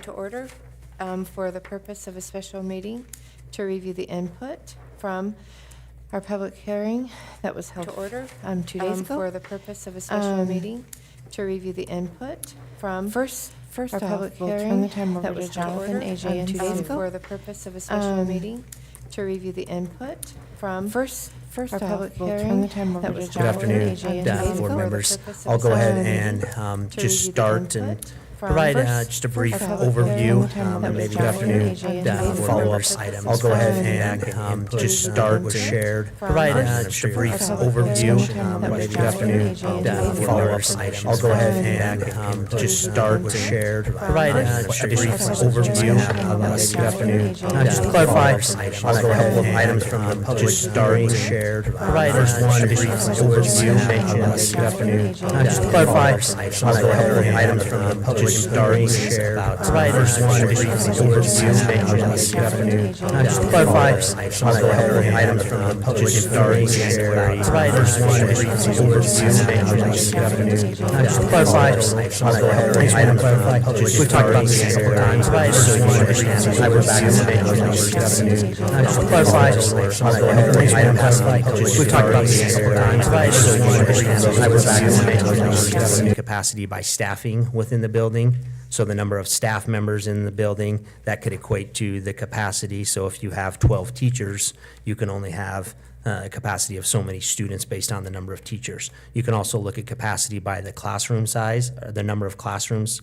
To order for the purpose of a special meeting to review the input from our public hearing that was held to order 2 days ago. For the purpose of a special meeting to review the input from first our public hearing that was Jonathan, AJ, and 2 days ago. For the purpose of a special meeting to review the input from our public hearing that was Good afternoon, AJ, and 2 days board ago. members. I'll go ahead and just start and provide just a brief overview, and maybe good afternoon, follow-up item. I'll go ahead and just start and share, provide just a brief overview, and maybe good afternoon, follow-up item. I'll go ahead and just start and share, provide just a brief overview, maybe good afternoon, just clarify, I'll go ahead and items from the public just start and share, provide just one brief overview, maybe good afternoon, just clarify, I'll go ahead and items from the public just start and share, provide just one brief overview, good afternoon, just clarify, I'll go ahead and items from the public just start and share, provide just one brief overview, good afternoon, just clarify, I'll go ahead and items from the public just start and share, provide just one brief overview, good afternoon, just clarify, I'll go ahead and items from the public we talked about this a couple times, provide just one brief capacity by staffing within the building. So the number of staff members in the building, that could equate to the capacity. So if you have 12 teachers, you can only have a capacity of so many students based on the number of teachers. You can also look at capacity by the classroom size, or the number of classrooms,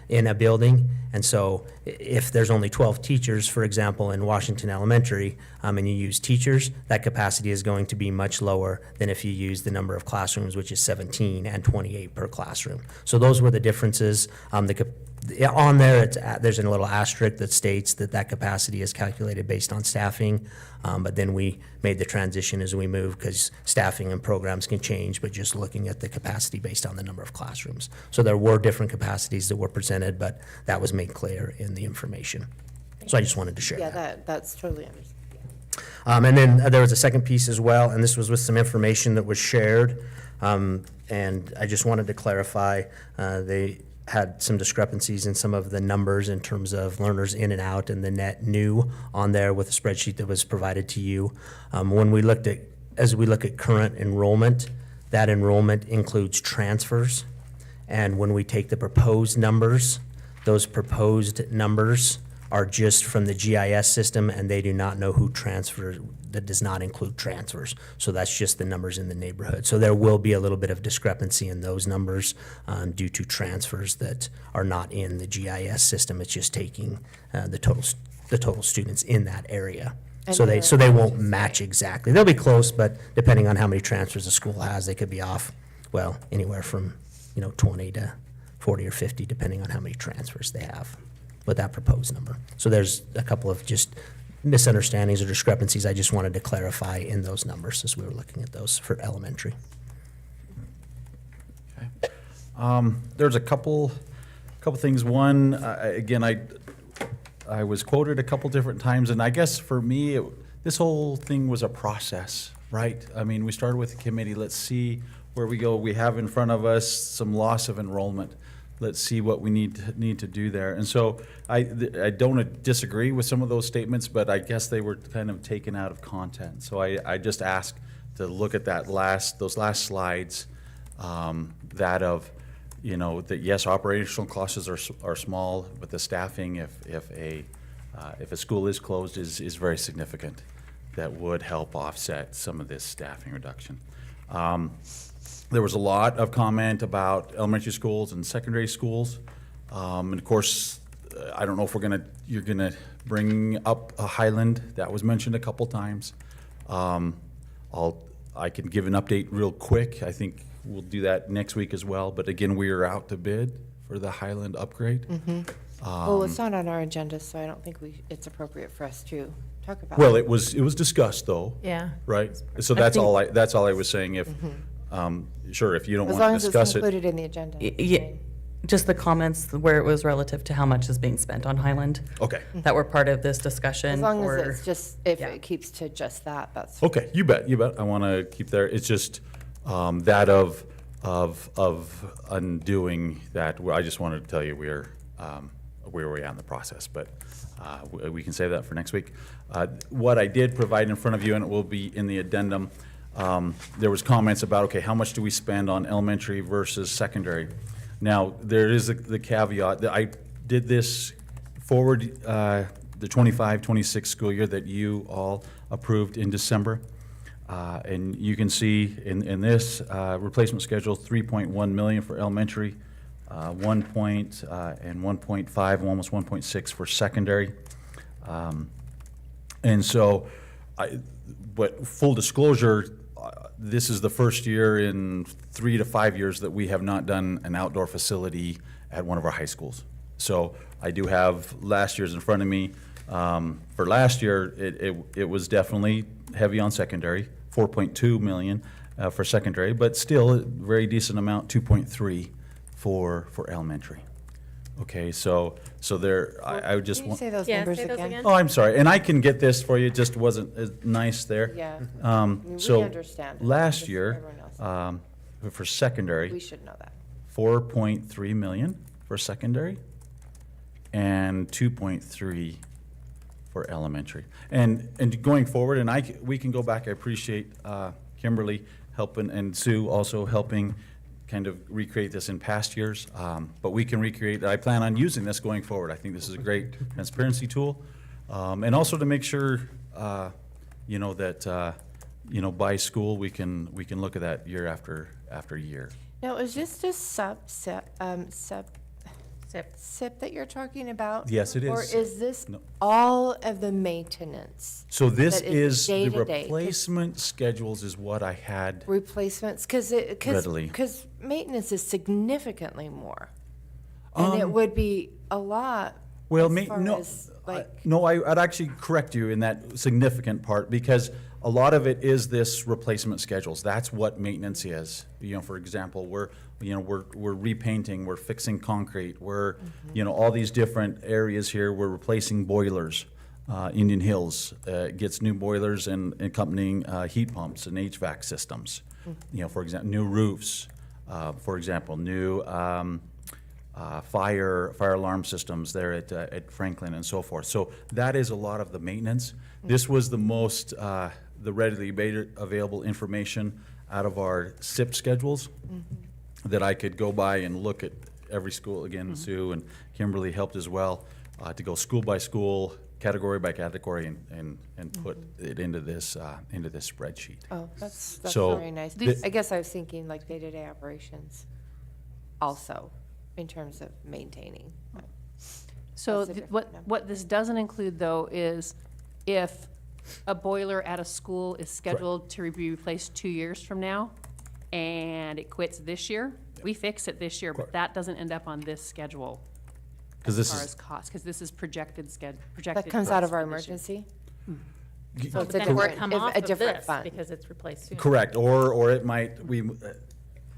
in a building. And so if there's only 12 teachers, for example, in Washington Elementary, and you use teachers, that capacity is going to be much lower than if you use the number of classrooms, which is 17 and 28 per classroom. So those were the differences. On there, there's a little asterisk that states that that capacity is calculated based on staffing, but then we made the transition as we move because staffing and programs can change, but just looking at the capacity based on the number of classrooms. So there were different capacities that were presented, but that was made clear in the information. So I just wanted to share that. Yeah, that's totally understood. And then there was a second piece as well, and this was with some information that was shared, and I just wanted to clarify, they had some discrepancies in some of the numbers in terms of learners in and out and the net new on there with a spreadsheet that was provided to you. When we looked at, as we look at current enrollment, that enrollment includes transfers. And when we take the proposed numbers, those proposed numbers are just from the GIS system, and they do not know who transfers. That does not include transfers. So that's just the numbers in the neighborhood. So there will be a little bit of discrepancy in those numbers due to transfers that are not in the GIS system. It's just taking the total students in that area. So they won't match exactly. They'll be close, but depending on how many transfers the school has, they could be off, well, anywhere from 20 to 40 or 50, depending on how many transfers they have with that proposed number. So there's a couple of just misunderstandings or discrepancies I just wanted to clarify in those numbers as we were looking at those for elementary. Okay. There's a couple things. One, again, I was quoted a couple different times, and I guess for me, this whole thing was a process, right? I mean, we started with the committee. Let's see where we go. We have in front of us some loss of enrollment. Let's see what we need to do there. And so I don't disagree with some of those statements, but I guess they were kind of taken out of content. So I just asked to look at those last slides, that yes, operational costs are small, but the staffing, if a school is closed, is very significant. That would help offset some of this staffing reduction. There was a lot of comment about elementary schools and secondary schools. And of course, I don't know if you're gonna bring up a Highland. That was mentioned a couple times. I can give an update real quick. I think we'll do that next week as well. But again, we are out to bid for the Highland upgrade. Mm-hmm. Well, it's not on our agenda, so I don't think it's appropriate for us to talk about. Well, it was discussed though. Yeah. Right. So that's all I was saying. If sure, if you don't want to discuss it. As long as it's included in the agenda. Yeah, just the comments where it was relative to how much is being spent on Highland. Okay. That were part of this discussion. As long as it's just, if it keeps to just that, that's. Okay, you bet. I want to keep there. It's just that of undoing that. I just wanted to tell you we are where we're at in the process, but we can save that for next week. What I did provide in front of you, and it will be in the addendum, there was comments about, okay, how much do we spend on elementary versus secondary? Now, there is the caveat that I did this forward the 25-26 school year that you all approved in December. And you can see in this replacement schedule, 3.1 million for elementary, 1 point and 1.5, almost 1.6 for secondary. And so, but full disclosure, this is the first year in 3 to 5 years that we have not done an outdoor facility at one of our high schools. So I do have last year's in front of me. For last year, it was definitely heavy on secondary, 4.2 million for secondary, but still a very decent amount, 2.3 for elementary. Okay, so there, I would just Can you want. say those Yeah, numbers say those again? again. Oh, I'm sorry, and I can get this for you, it just wasn't as nice there. Yeah. We So understand. last Just year, everyone else. for secondary, We should know that. 4.3 million for secondary and 2.3 for elementary. And going forward, and we can go back, I appreciate Kimberly helping and Sue also helping kind of recreate this in past years, but we can recreate, I plan on using this going forward. I think this is a great transparency tool. And also to make sure, you know, that, you know, by school, we can look at that year after year. Now, is this just SIP that you're talking about? Yes, it is. Or is this No. all of the maintenance? So this That is is, the day-to-day, 'cause- replacement schedules is what I had. Replacements, Readily. because maintenance is significantly more. And it would be a lot Well, as far as, like, no, I'd actually correct you in that significant part, because a lot of it is this replacement schedules. That's what maintenance is. You know, for example, we're repainting, we're fixing concrete, we're, you know, all these different areas here, we're replacing boilers. Indian Hills gets new boilers and accompanying heat pumps and HVAC systems. You know, for example, new roofs, for example, new fire alarm systems there at Franklin and so forth. So that is a lot of the maintenance. This was the most, the readily available information out of our SIP schedules that I could go by and look at every school. Again, Sue and Kimberly helped as well, to go school by school, category by category, and put it into this spreadsheet. oh, that's So very nice. the- I guess I was thinking like day-to-day operations also, in terms of maintaining. So That's a different what, number. what this doesn't include, though, is if a boiler at a school is scheduled to be replaced 2 years from now, and it quits this year, we fix it this year, but Correct. that doesn't end up on this schedule Because as this far is, as cost, because this is projected. That comes out of our cost for this year. emergency? So it's a Then it would different, come if- off a of different this fund. because it's replaced sooner. correct, or it might,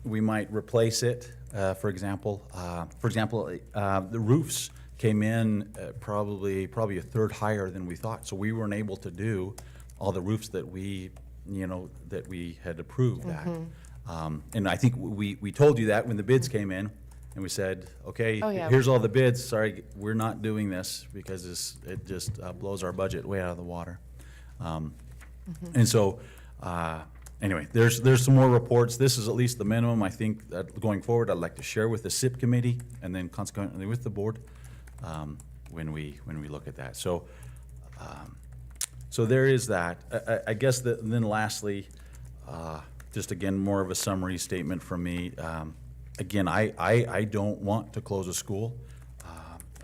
we might replace it, for example. The roofs came in probably a third higher than we thought, so we weren't able to do all the roofs that we had approved that. And I think we told you that when the bids came in, and we said, okay, Oh, yeah. here's all the bids, sorry, we're not doing this because it just blows our budget way out of the water. And so, anyway, there's some more reports. This is at least the minimum, I think, that going forward, I'd like to share with the SIP committee and then consequently with the board, when we look at that. So, so there is that. I guess that, and then lastly, just again, more of a summary statement from me. Again, I don't want to close a school.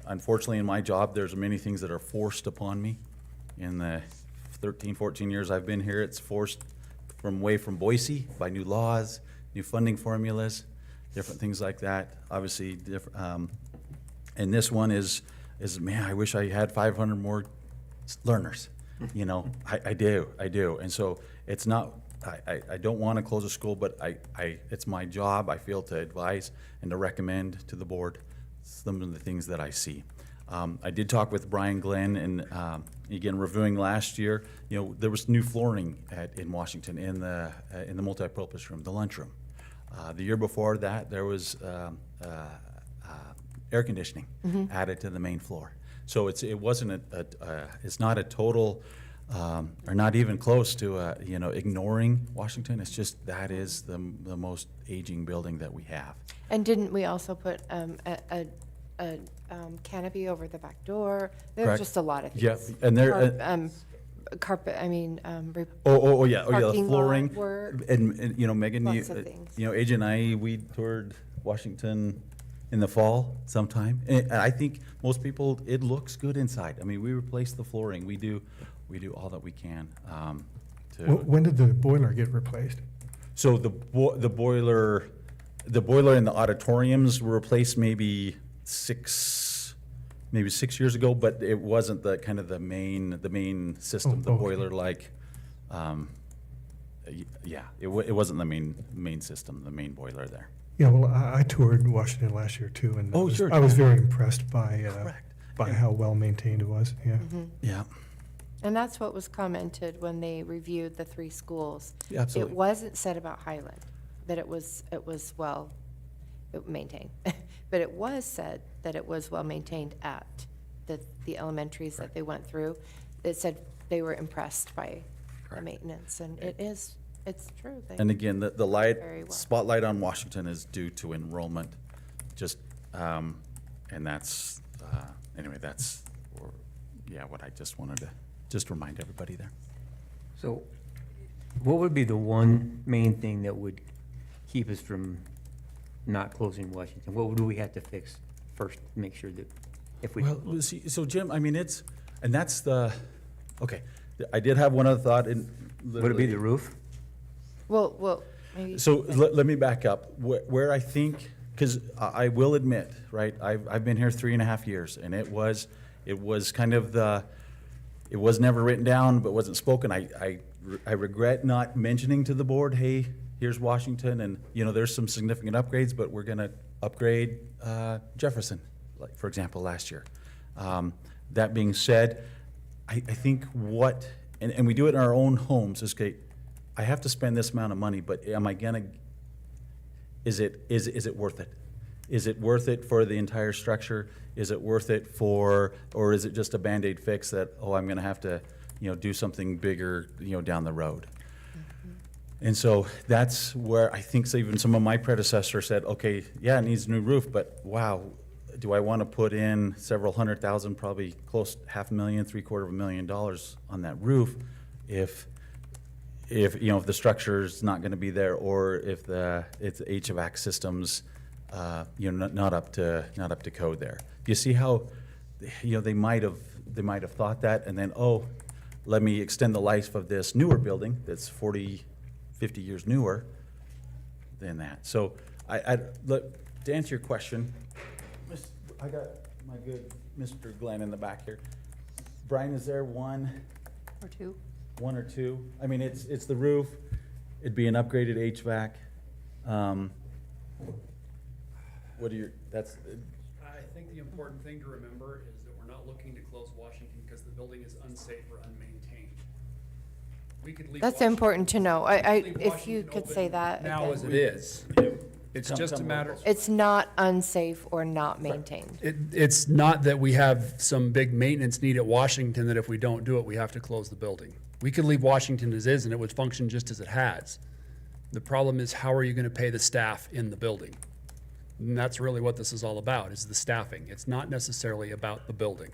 Unfortunately, in my job, there's many things that are forced upon me. In the 13, 14 years I've been here, it's forced from Boise by new laws, new funding formulas, different things like that. Obviously, and this one is, man, I wish I had 500 more learners. You know, I do. And so it's not, I don't want to close a school, but it's my job, I feel, to advise and to recommend to the board some of the things that I see. I did talk with Brian Glenn, and again, reviewing last year, you know, there was new flooring in Washington in the multi-purpose room, the lunchroom. The year before that, there was air conditioning added to the main floor. So it wasn't it's not a total, or not even close to, ignoring Washington. It's just that is the most aging building that we have. And didn't we also put a canopy over the back door? There's Correct. just a lot of things. Yeah, and there, Carpet, yeah, the Parking lot flooring. work. And Megan, Lots of things. AJ and I, we toured Washington in the fall sometime. And I think most people, it looks good inside. I mean, we replaced the flooring. We do all that we can, When did the boiler get replaced? So the boiler in the auditoriums were replaced maybe 6 years ago, but it wasn't the kind of the main system, the okay. boiler it wasn't the main system, the main boiler there. Yeah, well, I toured Washington last year too, and Oh, sure. I was very impressed by Correct. how well maintained it was. Yeah. Yeah. And that's what was commented when they reviewed the 3 schools. Yeah, absolutely. It wasn't said about Highland, that it was well maintained. But it was said that it was well maintained at the elementaries that they went through. It said they were impressed by the Correct. maintenance, and it's true. And again, the Very well. spotlight on Washington is due to enrollment, just, and that's, anyway, that's, what I just wanted to just remind everybody there. So what would be the one main thing that would keep us from not closing Washington? What do we have to fix first to make sure that if we? Well, see, so Jim, I mean, okay, I did have one other thought in. Would it be the roof? Well, maybe. So let me back up. Where I think, because I will admit, right, I've been here 3.5 years, and it was kind of it was never written down, but wasn't spoken. I regret not mentioning to the board, hey, here's Washington, and there's some significant upgrades, but we're going to upgrade Jefferson, like for example, last year. That being said, I think and we do it in our own homes, is okay, I have to spend this amount of money, but am I gonna, is it worth it? Is it worth it for the entire structure? Is it worth it or is it just a Band-Aid fix that, I'm gonna have to, do something bigger, down the road? And so that's where I think even some of my predecessors said, okay, yeah, it needs a new roof, but wow, do I want to put in several $100,000, probably close to $500,000, $750,000 on that roof if the structure's not going to be there, or if it's HVAC systems, not up to code there. You see how, they might have thought that, and then, let me extend the life of this newer building that's 40, 50 years newer than that. So look, to answer your question, I got my good Mr. Glenn in the back here. Brian, is there one or two? I mean, it's the roof. It'd be an upgraded HVAC. I think the important thing to remember is that we're not looking to close Washington because the building is unsafe or unmaintained. We could leave. That's Washington- important to know. leave If you Washington could open say that now again. as it is. It's just a matter. It's not unsafe or not maintained. It's not that we have some big maintenance need at Washington that if we don't do it, we have to close the building. We could leave Washington as is and it would function just as it has. The problem is, how are you going to pay the staff in the building? And that's really what this is all about, is the staffing. It's not necessarily about the building.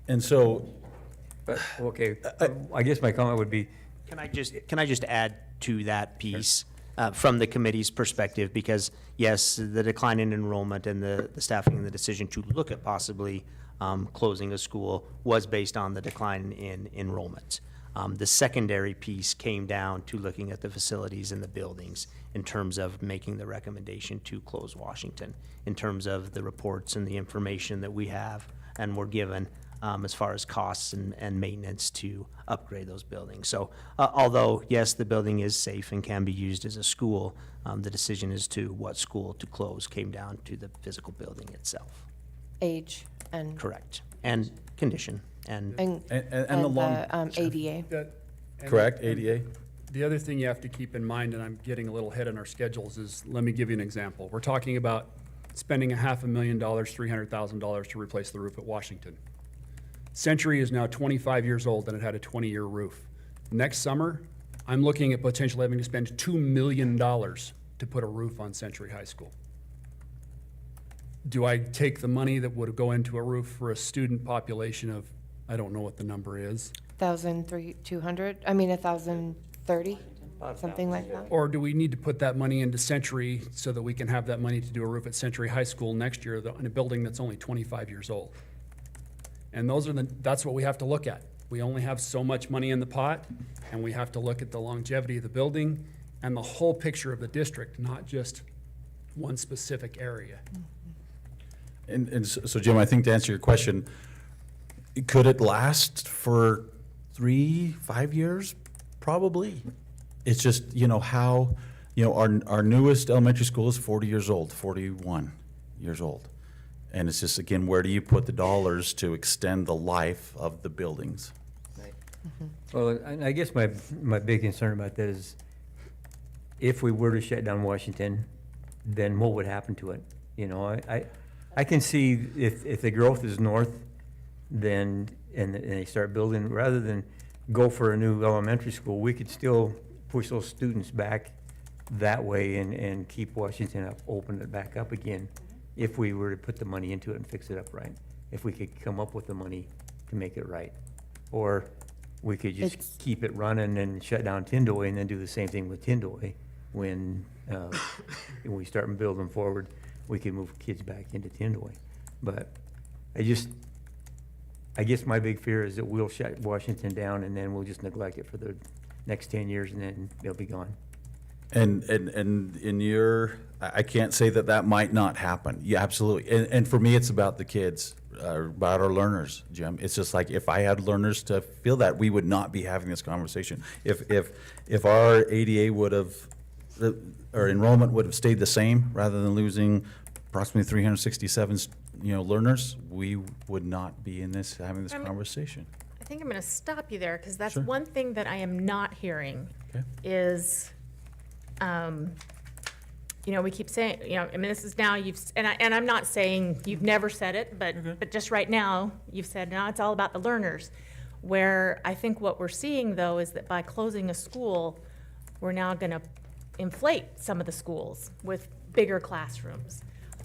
And so, But, okay, I guess my comment would be, Can I just add to that piece from the committee's perspective? Because yes, the decline in enrollment and the staffing and the decision to look at possibly closing a school was based on the decline in enrollment. The secondary piece came down to looking at the facilities and the buildings in terms of making the recommendation to close Washington, in terms of the reports and the information that we have and were given as far as costs and maintenance to upgrade those buildings. So although, yes, the building is safe and can be used as a school, the decision as to what school to close came down to the physical building itself. Age and. Correct. And condition and the long. ADA. correct, ADA? The other thing you have to keep in mind, and I'm getting a little ahead in our schedules, is let me give you an example. We're talking about spending $500,000, $300,000 to replace the roof at Washington. Century is now 25 years old and it had a 20-year roof. Next summer, I'm looking at potentially having to spend $2 million to put a roof on Century High School. Do I take the money that would go into a roof for a student population of, I don't know what the number is, 1,200, I mean, 1,030, something like that. or do we need to put that money into Century so that we can have that money to do a roof at Century High School next year in a building that's only 25 years old? And that's what we have to look at. We only have so much money in the pot, and we have to look at the longevity of the building and the whole picture of the district, not just one specific area. And so Jim, I think to answer your question, could it last for 3-5 years? Probably. It's just, how, our newest elementary school is 40 years old, 41 years old. And it's just, again, where do you put the dollars to extend the life of the buildings? Well, and I guess my big concern about that is if we were to shut down Washington, then what would happen to it? I can see if the growth is north, then, and they start building, rather than go for a new elementary school, we could still push those students back that way and keep Washington up, open it back up again, if we were to put the money into it and fix it up right. If we could come up with the money to make it right. Or we could just keep it running and shut down Tyndall and then do the same thing with Tyndall. When we start building forward, we can move kids back into Tyndall. But I guess my big fear is that we'll shut Washington down and then we'll just neglect it for the next 10 years and then they'll be gone. And in I can't say that might not happen. Yeah, absolutely. And for me, it's about the kids, about our learners, Jim. It's just like, if I had learners to feel that, we would not be having this conversation. If our ADA would have, or enrollment would have stayed the same, rather than losing approximately 367, learners, we would not be having this conversation. I think I'm going to stop you there, because that's Sure. one thing that I am not hearing Okay. is, we keep saying, this is now and I'm not saying you've never said it, but just right now, you've said, now it's all about the learners. Where I think what we're seeing, though, is that by closing a school, we're now going to inflate some of the schools with bigger classrooms.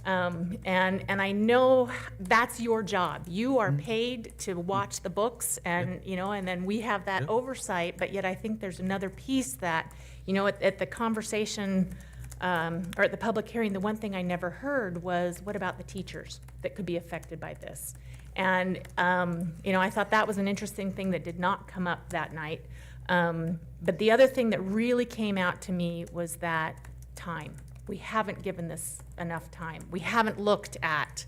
And I know that's your job. You are paid to watch the books and, and then we have that oversight, but yet I think there's another piece that, at the conversation, or at the public hearing, the one thing I never heard was, what about the teachers that could be affected by this? And, I thought that was an interesting thing that did not come up that night. But the other thing that really came out to me was that time. We haven't given this enough time. We haven't looked at,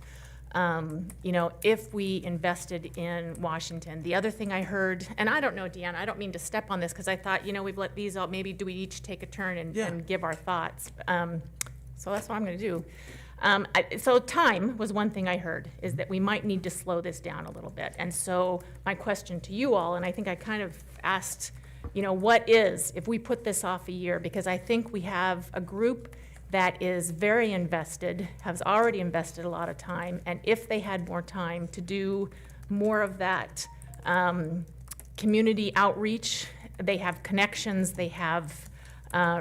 if we invested in Washington. The other thing I heard, and I don't know, Deanna, I don't mean to step on this, because I thought, we've let these out, maybe do we each take a turn and give our thoughts? So that's what I'm going to do. So time was one thing I heard, is that we might need to slow this down a little bit. And so my question to you all, and I think I kind of asked, what is, if we put this off a year? Because I think we have a group that is very invested, has already invested a lot of time, and if they had more time to do more of that community outreach, they have connections, they have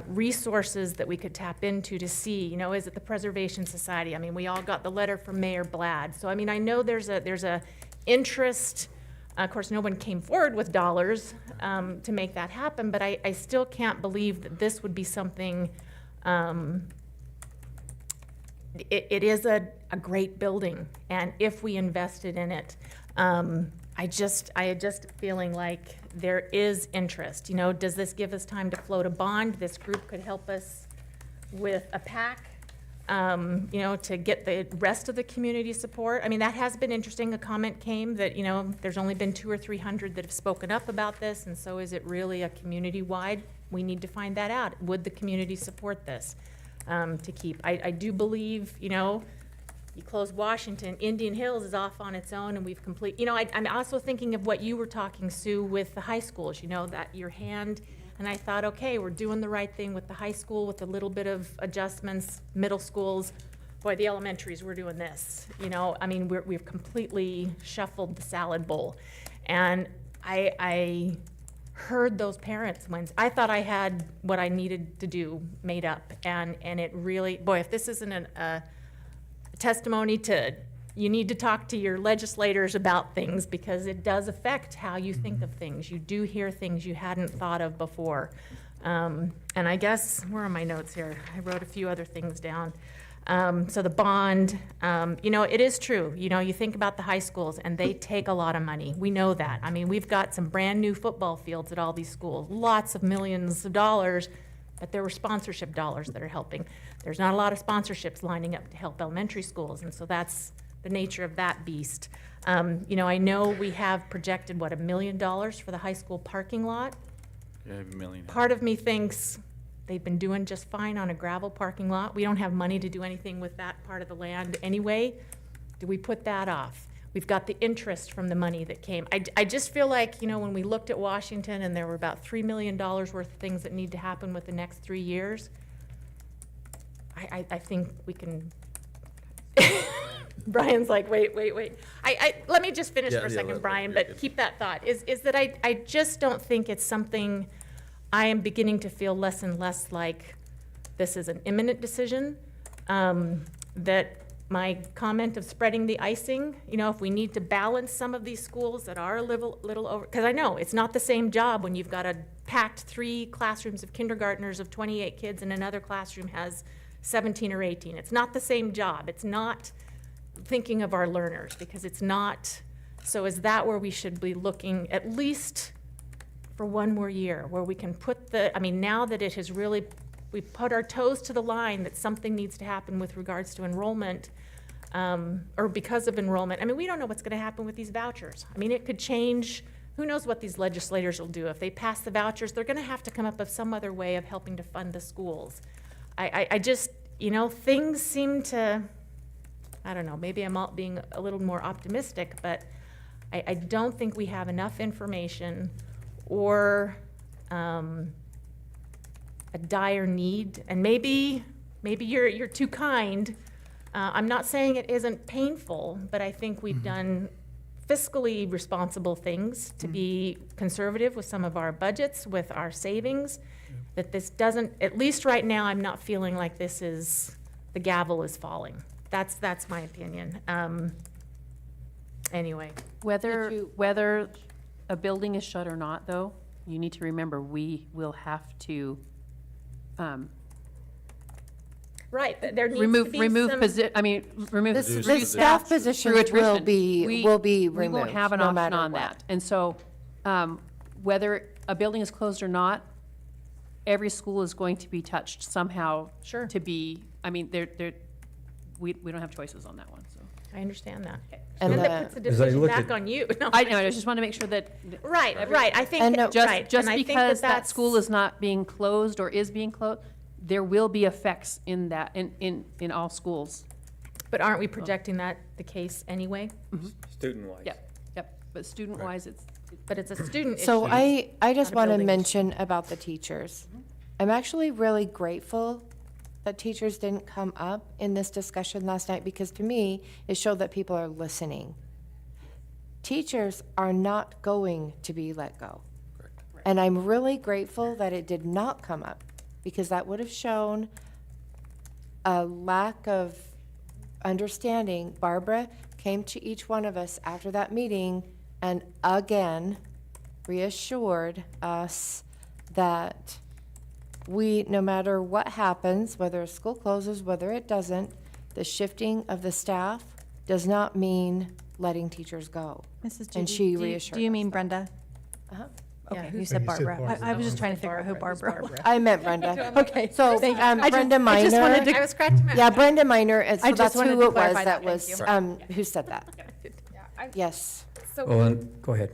resources that we could tap into to see, is it the Preservation Society? I mean, we all got the letter from Mayor Blad. So, I mean, I know there's a interest. Of course, no one came forward with dollars to make that happen, but I still can't believe that this would be something. It is a great building, and if we invested in it, I just feeling like there is interest. Does this give us time to float a bond? This group could help us with a PAC, to get the rest of the community support. I mean, that has been interesting. A comment came that, there's only been 200 or 300 that have spoken up about this, and so is it really a community-wide? We need to find that out. Would the community support this to keep? I do believe, you close Washington, Indian Hills is off on its own, and we've I'm also thinking of what you were talking, Sue, with the high schools, that your hand, and I thought, okay, we're doing the right thing with the high school with a little bit of adjustments, middle schools, boy, the elementaries, we're doing this, you know, I mean, we've completely shuffled the salad bowl. And I heard those parents when, I thought I had what I needed to do made up, and it really, boy, if this isn't a testimony to, you need to talk to your legislators about things, because it does affect how you think of things. You do hear things you hadn't thought of before. And I guess, where are my notes here? I wrote a few other things down. So the bond, you know, it is true. You know, you think about the high schools and they take a lot of money. We know that. I mean, we've got some brand new football fields at all these schools, lots of millions of dollars, but there were sponsorship dollars that are helping. There's not a lot of sponsorships lining up to help elementary schools, and so that's the nature of that beast. You know, I know we have projected, what, $1 million for the high school parking lot? Yeah, $1 million. Part of me thinks they've been doing just fine on a gravel parking lot. We don't have money to do anything with that part of the land anyway. Do we put that off? We've got the interest from the money that came. I just feel like, you know, when we looked at Washington and there were about $3 million worth of things that need to happen with the next 3 years, I think we can. Brian's like, wait. Let me just finish for a second, Brian, but keep that thought, is that I just don't think it's something. I am beginning to feel less and less like this is an imminent decision, that my comment of spreading the icing, you know, if we need to balance some of these schools that are a little over, because I know it's not the same job when you've got a packed 3 classrooms of kindergartners of 28 kids and another classroom has 17 or 18. It's not the same job. It's not thinking of our learners, because it's not. So is that where we should be looking at least for one more year, where we can put the, I mean, now that it has really, we put our toes to the line that something needs to happen with regards to enrollment, or because of enrollment. I mean, we don't know what's going to happen with these vouchers. I mean, it could change. Who knows what these legislators will do? If they pass the vouchers, they're going to have to come up with some other way of helping to fund the schools. I just, you know, things seem to, I don't know, maybe I'm being a little more optimistic, but I don't think we have enough information or a dire need, and maybe you're too kind. I'm not saying it isn't painful, but I think we've done fiscally responsible things to be conservative with some of our budgets, with our savings, that this doesn't, at least right now, I'm not feeling like this is, the gavel is falling. That's my opinion. Anyway. Whether a building is shut or not, though, you need to remember, we will have to Right, there needs to be some. remove The staff positions will be removed. We won't have an no option matter on what. that. And so, whether a building is closed or not, every school is going to be touched somehow. Sure. To be, I mean, we don't have choices on that one, so. I understand that. And And that puts the As I decision look back at- on you. No, I know, I just want to make sure that. Right, I think, And no- right. Just and I think because that that's- school is not being closed or is being closed, there will be effects in that, in all schools. But aren't we projecting that the case anyway? Student-wise. Yep, but student-wise, it's. But it's a student issue. So I just not a want to building mention about the teachers. I'm actually really grateful that teachers didn't come up in this discussion last night, because to me, it showed that people are listening. Teachers are not going to be let go. And I'm really grateful that it did not come up, because that would have shown a lack of understanding. Barbara came to each one of us after that meeting and again reassured us that we, no matter what happens, whether a school closes, whether it doesn't, the shifting of the staff does not mean letting teachers go. Mrs. And Judy, she do reassured you us mean that. Brenda? Uh-huh. Okay, who you said said Barbara? Barbara. I was just trying to figure out who Barbara was. I meant Brenda. Okay. So Thank you. Brenda I just wanted Minor. I was scratching my. Yeah, Brenda Minor, and so I just that's wanted who to it was clarify that that. Thank was, who said that. Yes. Oh, and go ahead.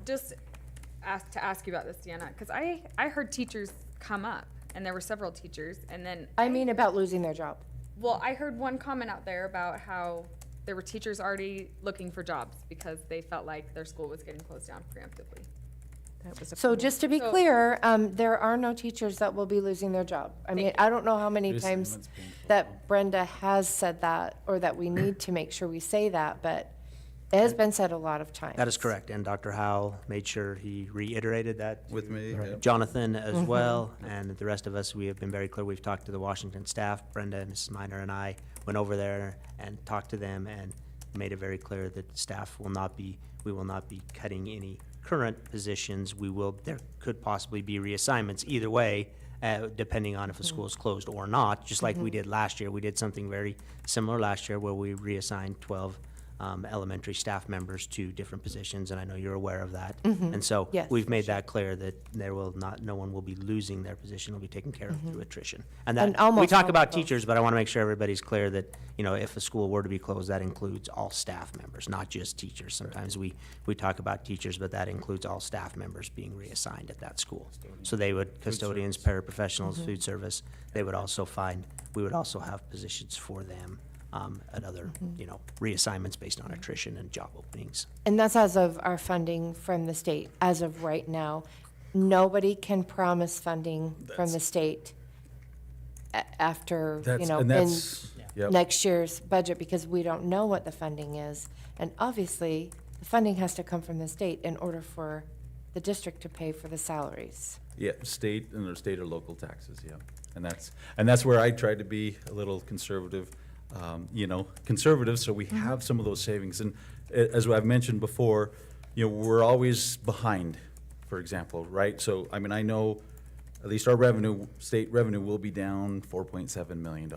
Just to ask you about this, Deanna, because I heard teachers come up, and there were several teachers, and then I mean about losing their job. well, I heard one comment out there about how there were teachers already looking for jobs because they felt like their school was getting closed down preemptively. So just to be clear, there are no teachers that will be losing their job. I mean, I don't know how many times that Brenda has said that, or that we need to make sure we say that, but it has been said a lot of times. That is correct, and Dr. Howell made sure he reiterated that. With me, yeah. Jonathan as well, and the rest of us, we have been very clear. We've talked to the Washington staff. Brenda, Mrs. Miner, and I went over there and talked to them and made it very clear that staff will not be, we will not be cutting any current positions. There could possibly be reassignments either way, depending on if a school is closed or not, just like we did last year. We did something very similar last year where we reassigned 12 elementary staff members to different positions, and I know you're aware of that. And so Yes, we've for made that clear that no one will be losing their position, will be taken care of through attrition. And that, we almost talk all about of those. teachers, but I want to make sure everybody's clear that, if a school were to be closed, that includes all staff members, not just teachers. Sometimes we talk about teachers, but that includes all staff members being reassigned at that school. So they would, custodians, paraprofessionals, food service, we would also have positions for them at other, reassignments based on attrition and job openings. And that's as of our funding from the state. As of right now, nobody can promise funding from the state after, Yep. next year's budget, because we don't know what the funding is. And obviously, the funding has to come from the state in order for the district to pay for the salaries. Yeah, state and their state or local taxes, yeah. And that's where I tried to be a little conservative, conservative, so we have some of those savings. And as I've mentioned before, we're always behind, for example, right? So, I mean, I know at least our revenue, state revenue will be down $4.7 million.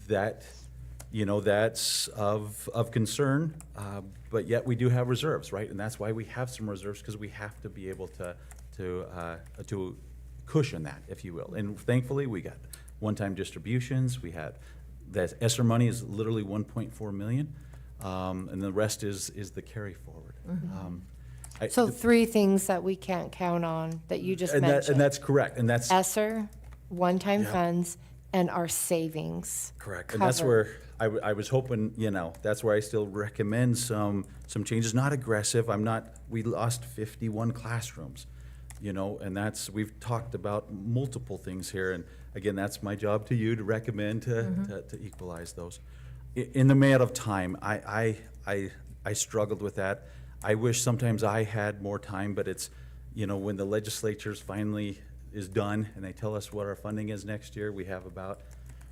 That's of concern, but yet we do have reserves, right? And that's why we have some reserves, because we have to be able to cushion that, if you will. And thankfully, we got one-time distributions. We had that ESSER money is literally 1.4 million, and the rest is the carry forward. So 3 things that we can't count on that you just mentioned. And that's correct. And that's ESSER, one-time Yeah. funds, and our savings. correct. And that's where I was hoping, that's where I still recommend some changes, not aggressive. We lost 51 classrooms, and we've talked about multiple things here. And again, that's my job to you to recommend to equalize those. In the amount of time, I struggled with that. I wish sometimes I had more time, but it's, when the legislature's finally is done and they tell us what our funding is next year, we have about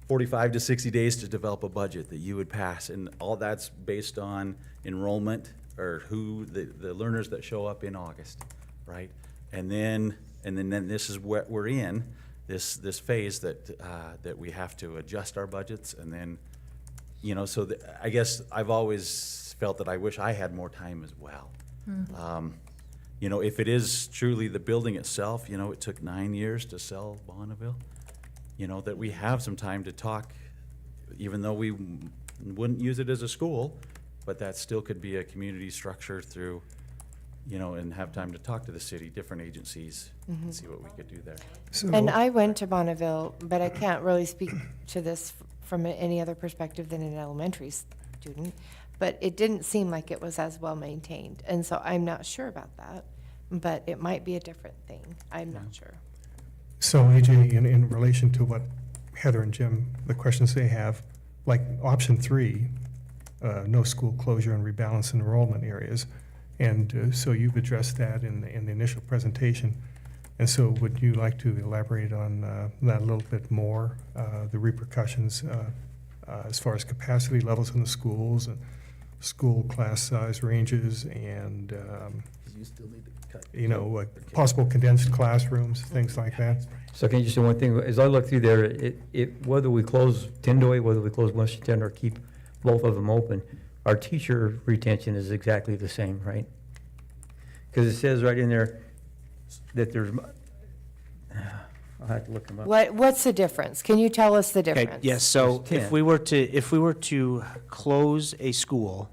45 to 60 days to develop a budget that you would pass. And all that's based on enrollment or who the learners that show up in August, right? And then this is what we're in, this phase that we have to adjust our budgets. And then, I guess I've always felt that I wish I had more time as well. If it is truly the building itself, it took 9 years to sell Bonneville, that we have some time to talk, even though we wouldn't use it as a school, but that still could be a community structure through, and have time to talk to the city, different agencies, and see what we could do there. So, And I went to Bonneville, but I can't really speak to this from any other perspective than an elementary student. But it didn't seem like it was as well maintained. And so I'm not sure about that, but it might be a different thing. I'm not sure. so AJ, in relation to what Heather and Jim, the questions they have, like option 3, no school closure and rebalance enrollment areas. And so you've addressed that in the initial presentation. And so would you like to elaborate on that a little bit more, the repercussions as far as capacity levels in the schools and school class size ranges and, You still need to cut. possible condensed classrooms, things like that? So can you just say one thing? As I look through there, whether we close Tyndall, whether we close Washington or keep both of them open, our teacher retention is exactly the same, right? Because it says right in there that there's, I'll have to look them up. What's the difference? Can you tell us the Okay, difference? yes, so There's 10. if we were to close a school,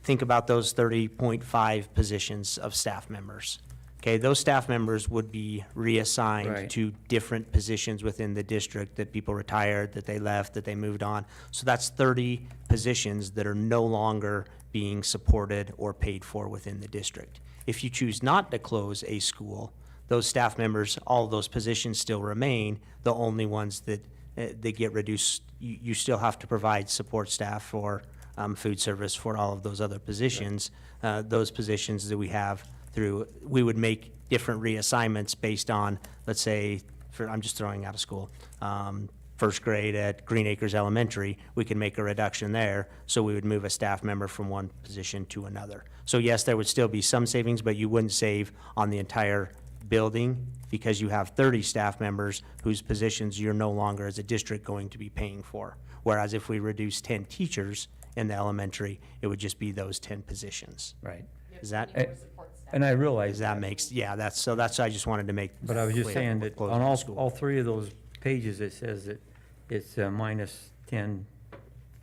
think about those 30.5 positions of staff members. Okay, those staff members would be reassigned Right. to different positions within the district, that people retired, that they left, that they moved on. So that's 30 positions that are no longer being supported or paid for within the district. If you choose not to close a school, those staff members, all those positions still remain. The only ones that they get reduced, you still have to provide support staff for food service for all of those other positions. Those positions that we have we would make different reassignments based on, let's say, I'm just throwing out of school, first grade at Green Acres Elementary, we could make a reduction there, so we would move a staff member from one position to another. So yes, there would still be some savings, but you wouldn't save on the entire building because you have 30 staff members whose positions you're no longer as a district going to be paying for. Whereas if we reduce 10 teachers in the elementary, it would just be those 10 positions. Right. Is that, And I realize is that makes, yeah, that's, I just wanted to make. But I was just clear. saying We're that closing on the school. all three of those pages, it says that it's minus 10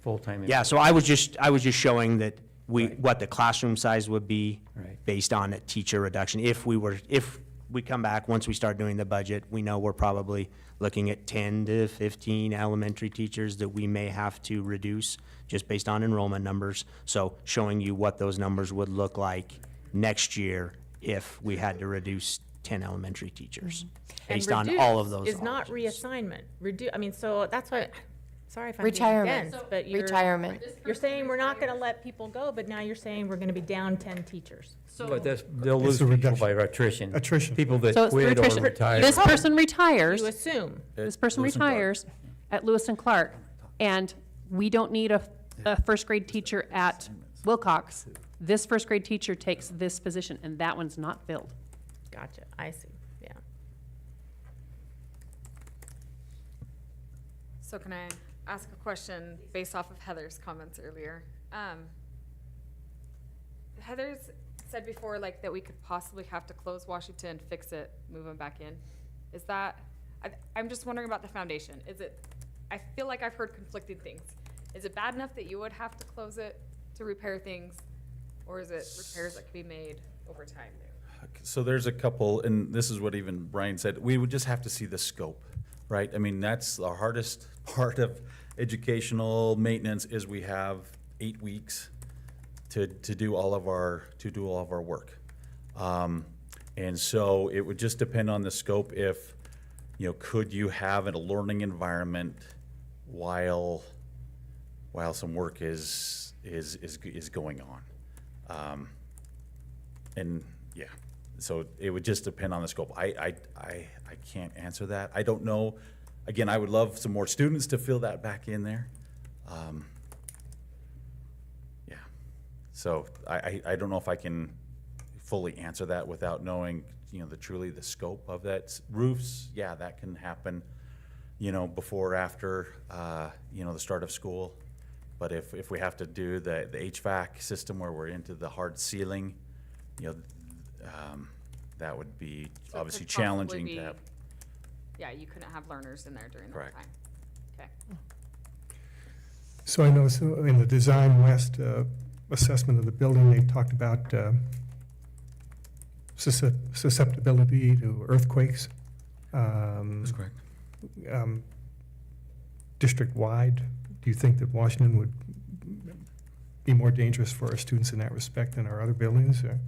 full-time. Yeah, so I was just showing that Right. what the classroom size would be Right. based on a teacher reduction. If we come back, once we start doing the budget, we know we're probably looking at 10 to 15 elementary teachers that we may have to reduce just based on enrollment numbers. So showing you what those numbers would look like next year if we had to reduce 10 elementary teachers, based on all of those. Is not options. reassignment. So that's why, sorry if I'm being Retirement. dense, but Retirement. you're saying we're not gonna let people go, but now you're saying we're gonna be down 10 teachers. But they'll lose a people reduction. by attrition. Attrition. People that So it's through quit or attrition. retire. This person retires, You assume. this person Lewis and Clark. retires at Lewis and Clark, and we don't need a first grade teacher at Wilcox. This first grade teacher takes this position, and that one's not filled. Gotcha, I see, yeah. So can I ask a question based off of Heather's comments earlier? Heather's said before, like, that we could possibly have to close Washington, fix it, move them back in. Is that, I'm just wondering about the foundation. I feel like I've heard conflicting things. Is it bad enough that you would have to close it to repair things? Or is it repairs that could be made over time? So there's a couple, and this is what even Brian said, we would just have to see the scope, right? I mean, that's the hardest part of educational maintenance is we have 8 weeks to do all of our work. And so it would just depend on the scope if, could you have a learning environment while some work is going on. And yeah, so it would just depend on the scope. I can't answer that. I don't know. Again, I would love some more students to fill that back in there. Yeah. So I don't know if I can fully answer that without knowing, truly the scope of that. Roofs, yeah, that can happen, before or after, the start of school. But if we have to do the HVAC system where we're into the hard ceiling, that would be So it obviously could possibly challenging be- to have. Yeah, you couldn't have learners in there during that Correct. time. Okay. So I know in the Design West assessment of the building, they talked about susceptibility to earthquakes. That's correct. District-wide, do you think that Washington would be more dangerous for our students in that respect than our other buildings? Or?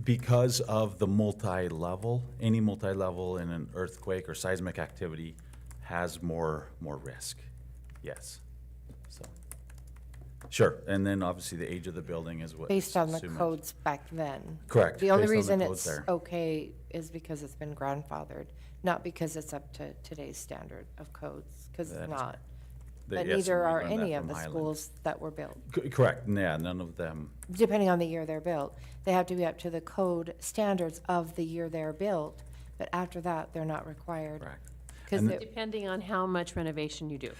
Because of the multi-level, any multi-level in an earthquake or seismic activity has more risk, yes. So, sure, and then obviously the age of the building is what. Based on the Sue mentioned. codes back then. Correct, The only based on the reason codes it's there. okay is because it's been grandfathered, not because it's up to today's standard of codes, because it's That's- not. The- But yes, neither we are learned that any of from the Highland. schools that were built. Correct, yeah, none of them, Depending on the year they're built. They have to be up to the code standards of the year they're built, but after that, they're not required. correct. 'Cause And it- Depending on how much renovation you do.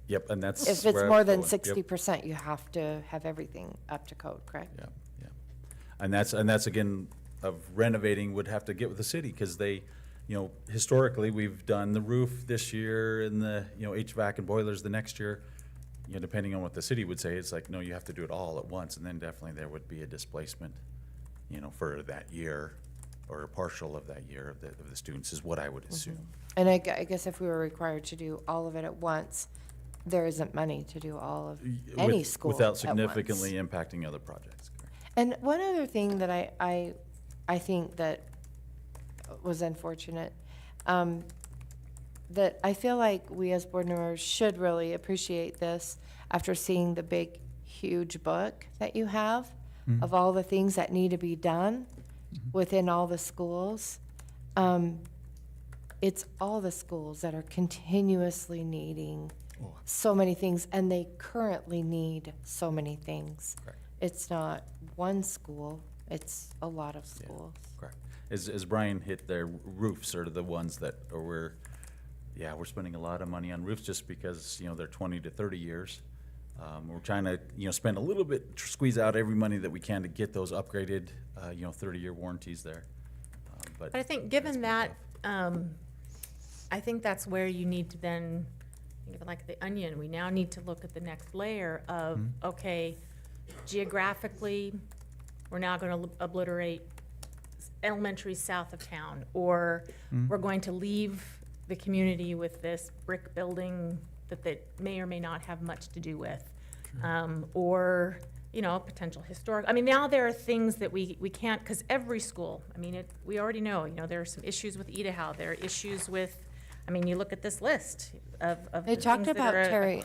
Yep, and that's. if where it's I more was than going. Yep. 60%, you have to have everything up to code, correct? Yeah, yeah. And that's again, of renovating would have to get with the city, because they, historically, we've done the roof this year and the, HVAC and boilers the next year. Depending on what the city would say, it's like, no, you have to do it all at once, and then definitely there would be a displacement, for that year, or a partial of that year of the students, is what I would assume. And I guess if we were required to do all of it at once, there isn't money to do all of any With- school Without at significantly once. impacting other projects, correct? And one other thing that I think that was unfortunate, that I feel like we as board members should really appreciate this after seeing the big, huge book that you have of all the things that need to be done within all the schools. It's all the schools that are continuously needing so many things, and they currently need so many things. Correct. It's not one school, it's a lot of schools. Correct. As Brian hit there, roofs are the ones that we're spending a lot of money on roofs just because, they're 20 to 30 years. We're trying to, spend a little bit, squeeze out every money that we can to get those upgraded, 30-year warranties there. But I think given that, I think that's where you need to then, think of it like the onion, we now need to look at the next layer of, okay, geographically, we're now going to obliterate elementary south of town, or we're going to leave the community with this brick building that they may or may not have much to do with, or potential historic. I mean, now there are things that we can't, because every school, we already know, there are some issues with Idaho, there are issues with, you look at this list of They the talked things about, that are Terry,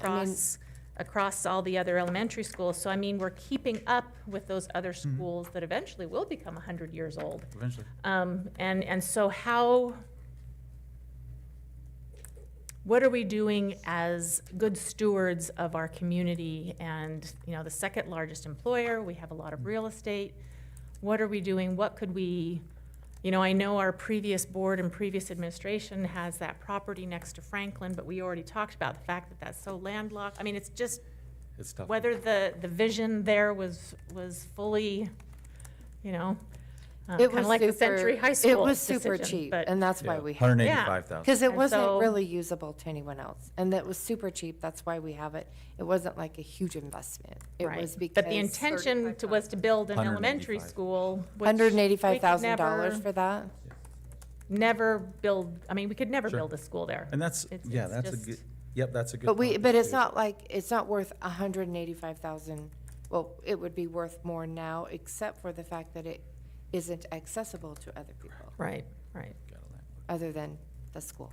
across all the other elementary schools. So, we're keeping up with those other schools that eventually will become 100 years old. Eventually. And so what are we doing as good stewards of our community and, the second largest employer, we have a lot of real estate. What are we doing? What could we, I know our previous board and previous administration has that property next to Franklin, but we already talked about the fact that that's so landlocked. It's just, It's tough. whether the vision there was fully, It kind of was like the super- Century High School It was super decision, cheap, but- and that's why we have it. 185,000. Because it And wasn't so- really usable to anyone else, and that was super cheap, that's why we have it. It wasn't like a huge investment. It Right. was because. But the intention was to build an elementary 185. school. which $185,000 we could for that? never build, we could never Sure. build a school there. And that's, It's that's a just- good, that's a good. But point, but it's too. not like, it's not worth 185,000. Well, it would be worth more now, except for the fact that it isn't accessible to other people, Right. other than the school.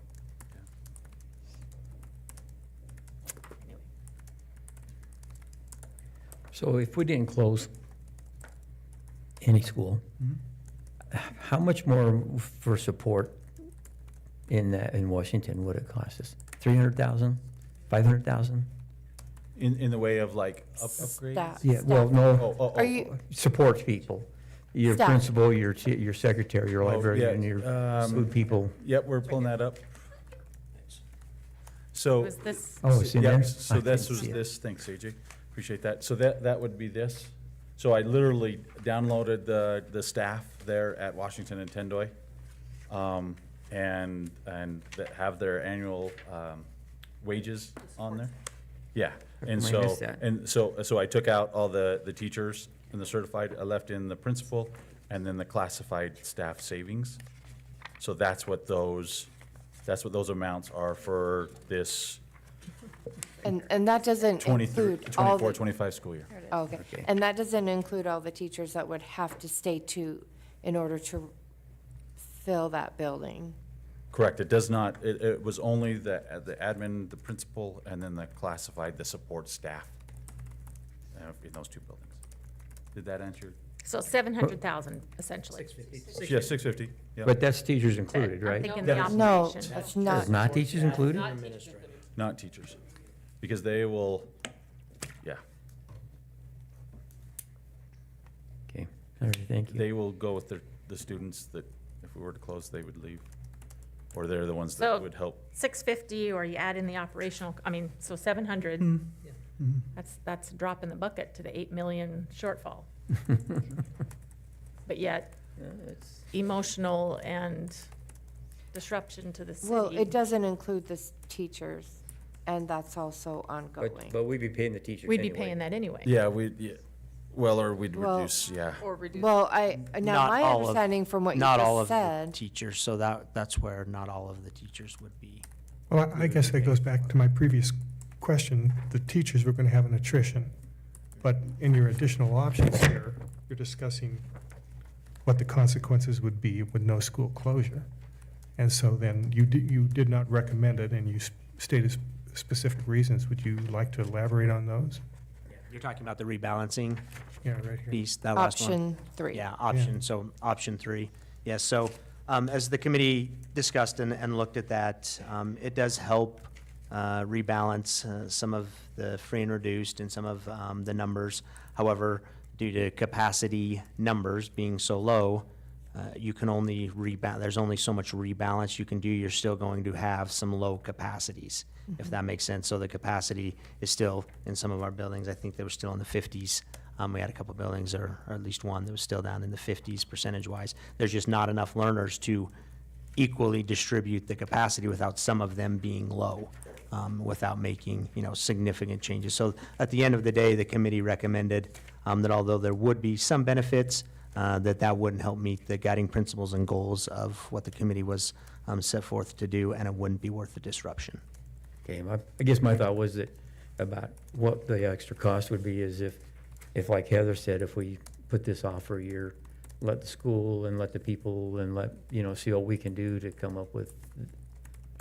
So if we didn't close any school, how much more for support in Washington would it cost us? 300,000, 500,000? In the way of like upgrades? Staff. Yeah, well, no, Are you, supports people. Your Staff. principal, your secretary, your Oh, librarian, yeah, your food people. Yep, we're pulling that up. So, Was this, Oh, it's in yeah, there? so I this didn't was see it. this, thanks AJ, appreciate that. So that would be this. So I literally downloaded the staff there at Washington and Tendoy, and that have their annual wages on there. Yeah, and How come I so, missed that? and so I took out all the teachers and the certified, I left in the principal and then the classified staff savings. So that's what those amounts are for this and that doesn't 23, include all 24, the. 25 school year. Oh, okay, Okay. and that doesn't include all the teachers that would have to stay in order to fill that building. Correct, it does not, it was only the admin, the principal, and then the classified, the support staff in those two buildings. Did that answer? so 700,000 essentially. Yeah, 650, yeah. But that's teachers included, I'm right? thinking the No, operation. that's Is not. not teachers included? Not teachers, because they will, yeah, Okay, all right, thank you. they will go with the students that, if we were to close, they would leave. Or they're the ones So- that would help. 650, or you add in the operational, so 700. Mm-hmm. That's a drop in the bucket to the 8 million shortfall. But yet, emotional and disruption to the city. Well, it doesn't include the teachers, and that's also ongoing. But we'd be paying the teachers We'd be anyway. paying that anyway. Yeah, or we'd Well- reduce, yeah. or reduce. Well, now Not my all of- understanding from what you Not all just of the said, teachers, so that's where not all of the teachers would be. Well, I guess that goes back to my previous question. The teachers were going to have an attrition. But in your additional options here, you're discussing what the consequences would be with no school closure. And so then you did not recommend it, and you stated specific reasons. Would you like to elaborate on those? You're talking about the rebalancing Yeah, right here. piece, that last one? Option 3. Yeah, so option 3. Yes, so as the committee discussed and looked at that, it does help rebalance some of the free and reduced and some of the numbers. However, due to capacity numbers being so low, you can only there's only so much rebalance you can do. You're still going to have some low capacities, if that makes sense. So the capacity is still, in some of our buildings, I think they were still in the 50s. We had a couple buildings, or at least one, that was still down in the 50s percentage-wise. There's just not enough learners to equally distribute the capacity without some of them being low, without making, significant changes. So at the end of the day, the committee recommended that although there would be some benefits, that wouldn't help meet the guiding principles and goals of what the committee was set forth to do, and it wouldn't be worth the disruption. Okay, I guess my thought was that about what the extra cost would be is if like Heather said, if we put this off for a year, let the school and let the people and see what we can do to come up with,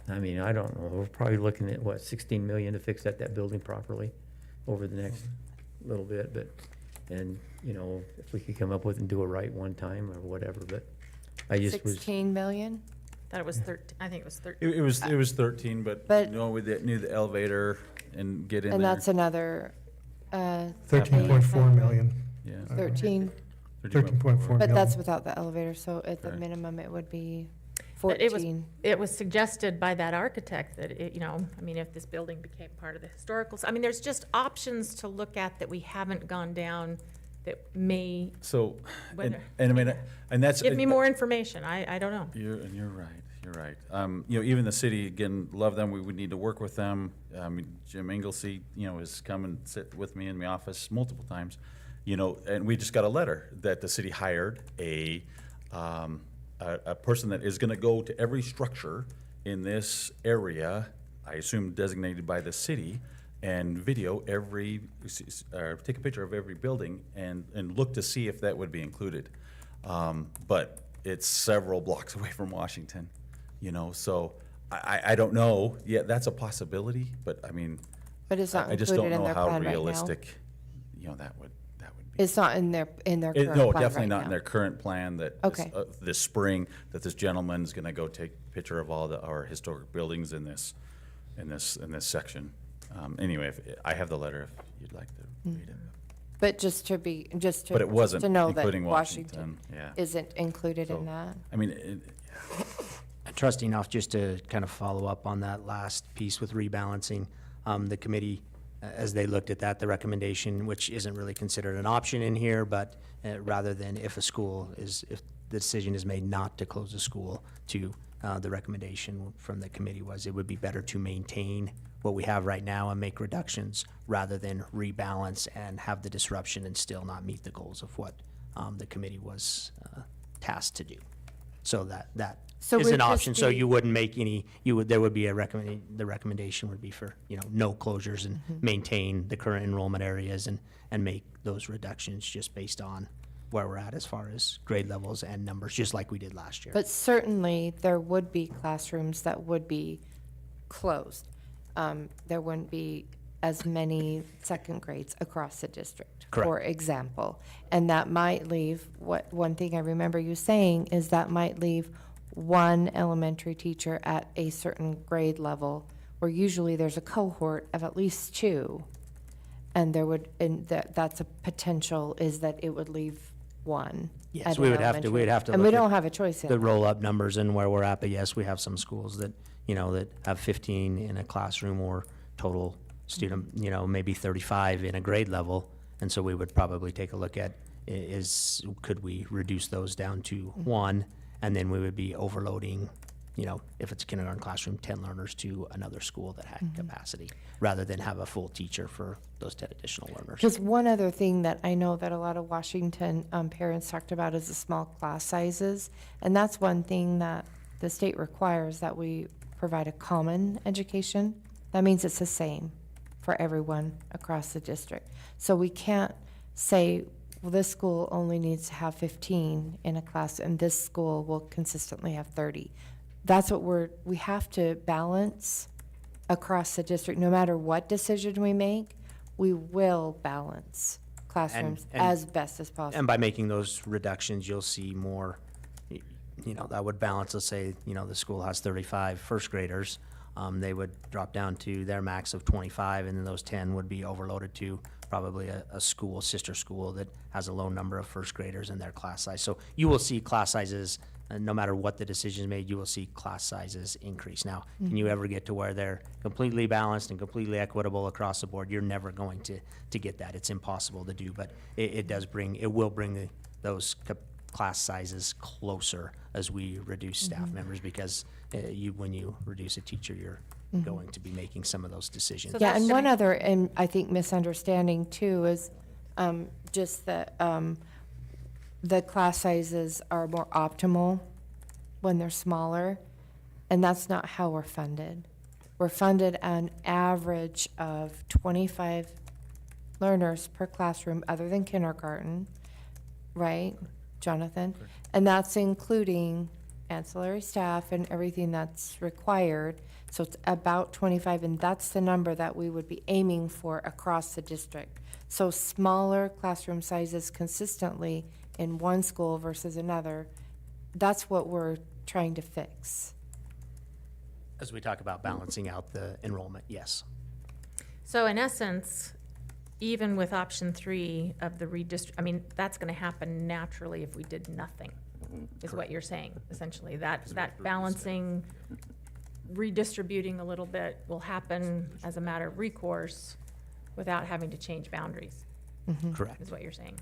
I mean, I don't know, we're probably looking at what, 16 million to fix that building properly over the next little bit, and if we could come up with and do it right one time or whatever, but I just was. 16 million? Thought it was 13, I think it was 13. It was 13, but But- we knew the elevator and get in And there. that's another 13.4 million. Yeah. 13, 13.4 but million. that's without the elevator, so at the Correct. minimum, it would be But it was, 14. it was suggested by that architect that, if this building became part of the historical, there's just options to look at that we haven't gone down that may So, Whether- and I mean, and that's. give me more information. I don't know. You're right, you're right. Even the city, again, love them, we would need to work with them. Jim Inglesey, has come and sit with me in my office multiple times, and we just got a letter that the city hired a person that is gonna go to every structure in this area, I assume designated by the city, and video take a picture of every building and look to see if that would be included. But it's several blocks away from Washington, so I don't know. Yeah, that's a possibility, but I mean, But it's not I just don't included in know their how plan right now. realistic, that would be. It's not in their current plan No, right definitely not in now. their current plan that Okay. this spring, that this gentleman's gonna go take a picture of all our historic buildings in this section. Anyway, I have the letter if you'd like to read it. But just to be, just to. But it just wasn't to know that including Washington, yeah. Isn't included So, in that. I mean, And Trustee Knopf, just to kind of follow up on that last piece with rebalancing, the committee, as they looked at that, the recommendation, which isn't really considered an option in here, but rather than if the decision is made not to close the school, the recommendation from the committee was it would be better to maintain what we have right now and make reductions rather than rebalance and have the disruption and still not meet the goals of what the committee was tasked to do. So that So is would an this option, so be- you wouldn't make there would be the recommendation would be for, no closures and Mm-hmm. maintain the current enrollment areas and make those reductions just based on where we're at as far as grade levels and numbers, just like we did last year. But certainly, there would be classrooms that would be closed. There wouldn't be as many second grades across the district, Correct. for example. And that might leave, one thing I remember you saying is that might leave one elementary teacher at a certain grade level, where usually there's a cohort of at least 2. And that's a potential, is that it would leave one. Yes, at we an would have to elementary. And we look at don't have a choice in the that. roll-up numbers and where we're at, but yes, we have some schools that, that have 15 in a classroom or total student, maybe 35 in a grade level. And so we would probably take a look at could we reduce those down to 1? And then we would be overloading, if it's a kindergarten classroom, 10 learners to another school that had capacity, rather than have a full teacher for those 10 additional learners. Because one other thing that I know that a lot of Washington parents talked about is the small class sizes. And that's one thing that the state requires, that we provide a common education. That means it's the same for everyone across the district. So we can't say well, this school only needs to have 15 in a class, and this school will consistently have 30. That's what we have to balance across the district. No matter what decision we make, we will balance classrooms And- as best as possible. And by making those reductions, you'll see more, that would balance, let's say, the school has 35 first graders. They would drop down to their max of 25, and then those 10 would be overloaded to probably a sister school that has a low number of first graders in their class size. So you will see class sizes, no matter what the decision is made, you will see class sizes increase. Now, can you ever get to where they're completely balanced and completely equitable across the board? You're never going to get that. It's impossible to do, but it will bring those class sizes closer as we reduce staff members, because when you reduce a teacher, you're going to be making some of those decisions. So Yeah, that's and gonna- one other, and I think misunderstanding too, is just that the class sizes are more optimal when they're smaller, and that's not how we're funded. We're funded an average of 25 learners per classroom, other than kindergarten, right, Jonathan? And that's including ancillary staff and everything that's required. So it's about 25, and that's the number that we would be aiming for across the district. So smaller classroom sizes consistently in one school versus another, that's what we're trying to fix. As we talk about balancing out the enrollment, yes. So in essence, even with option 3 of the that's going to happen naturally if we did nothing, is what you're saying, essentially. That balancing, redistributing a little bit will happen as a matter of recourse without having to change boundaries, Correct. is what you're saying.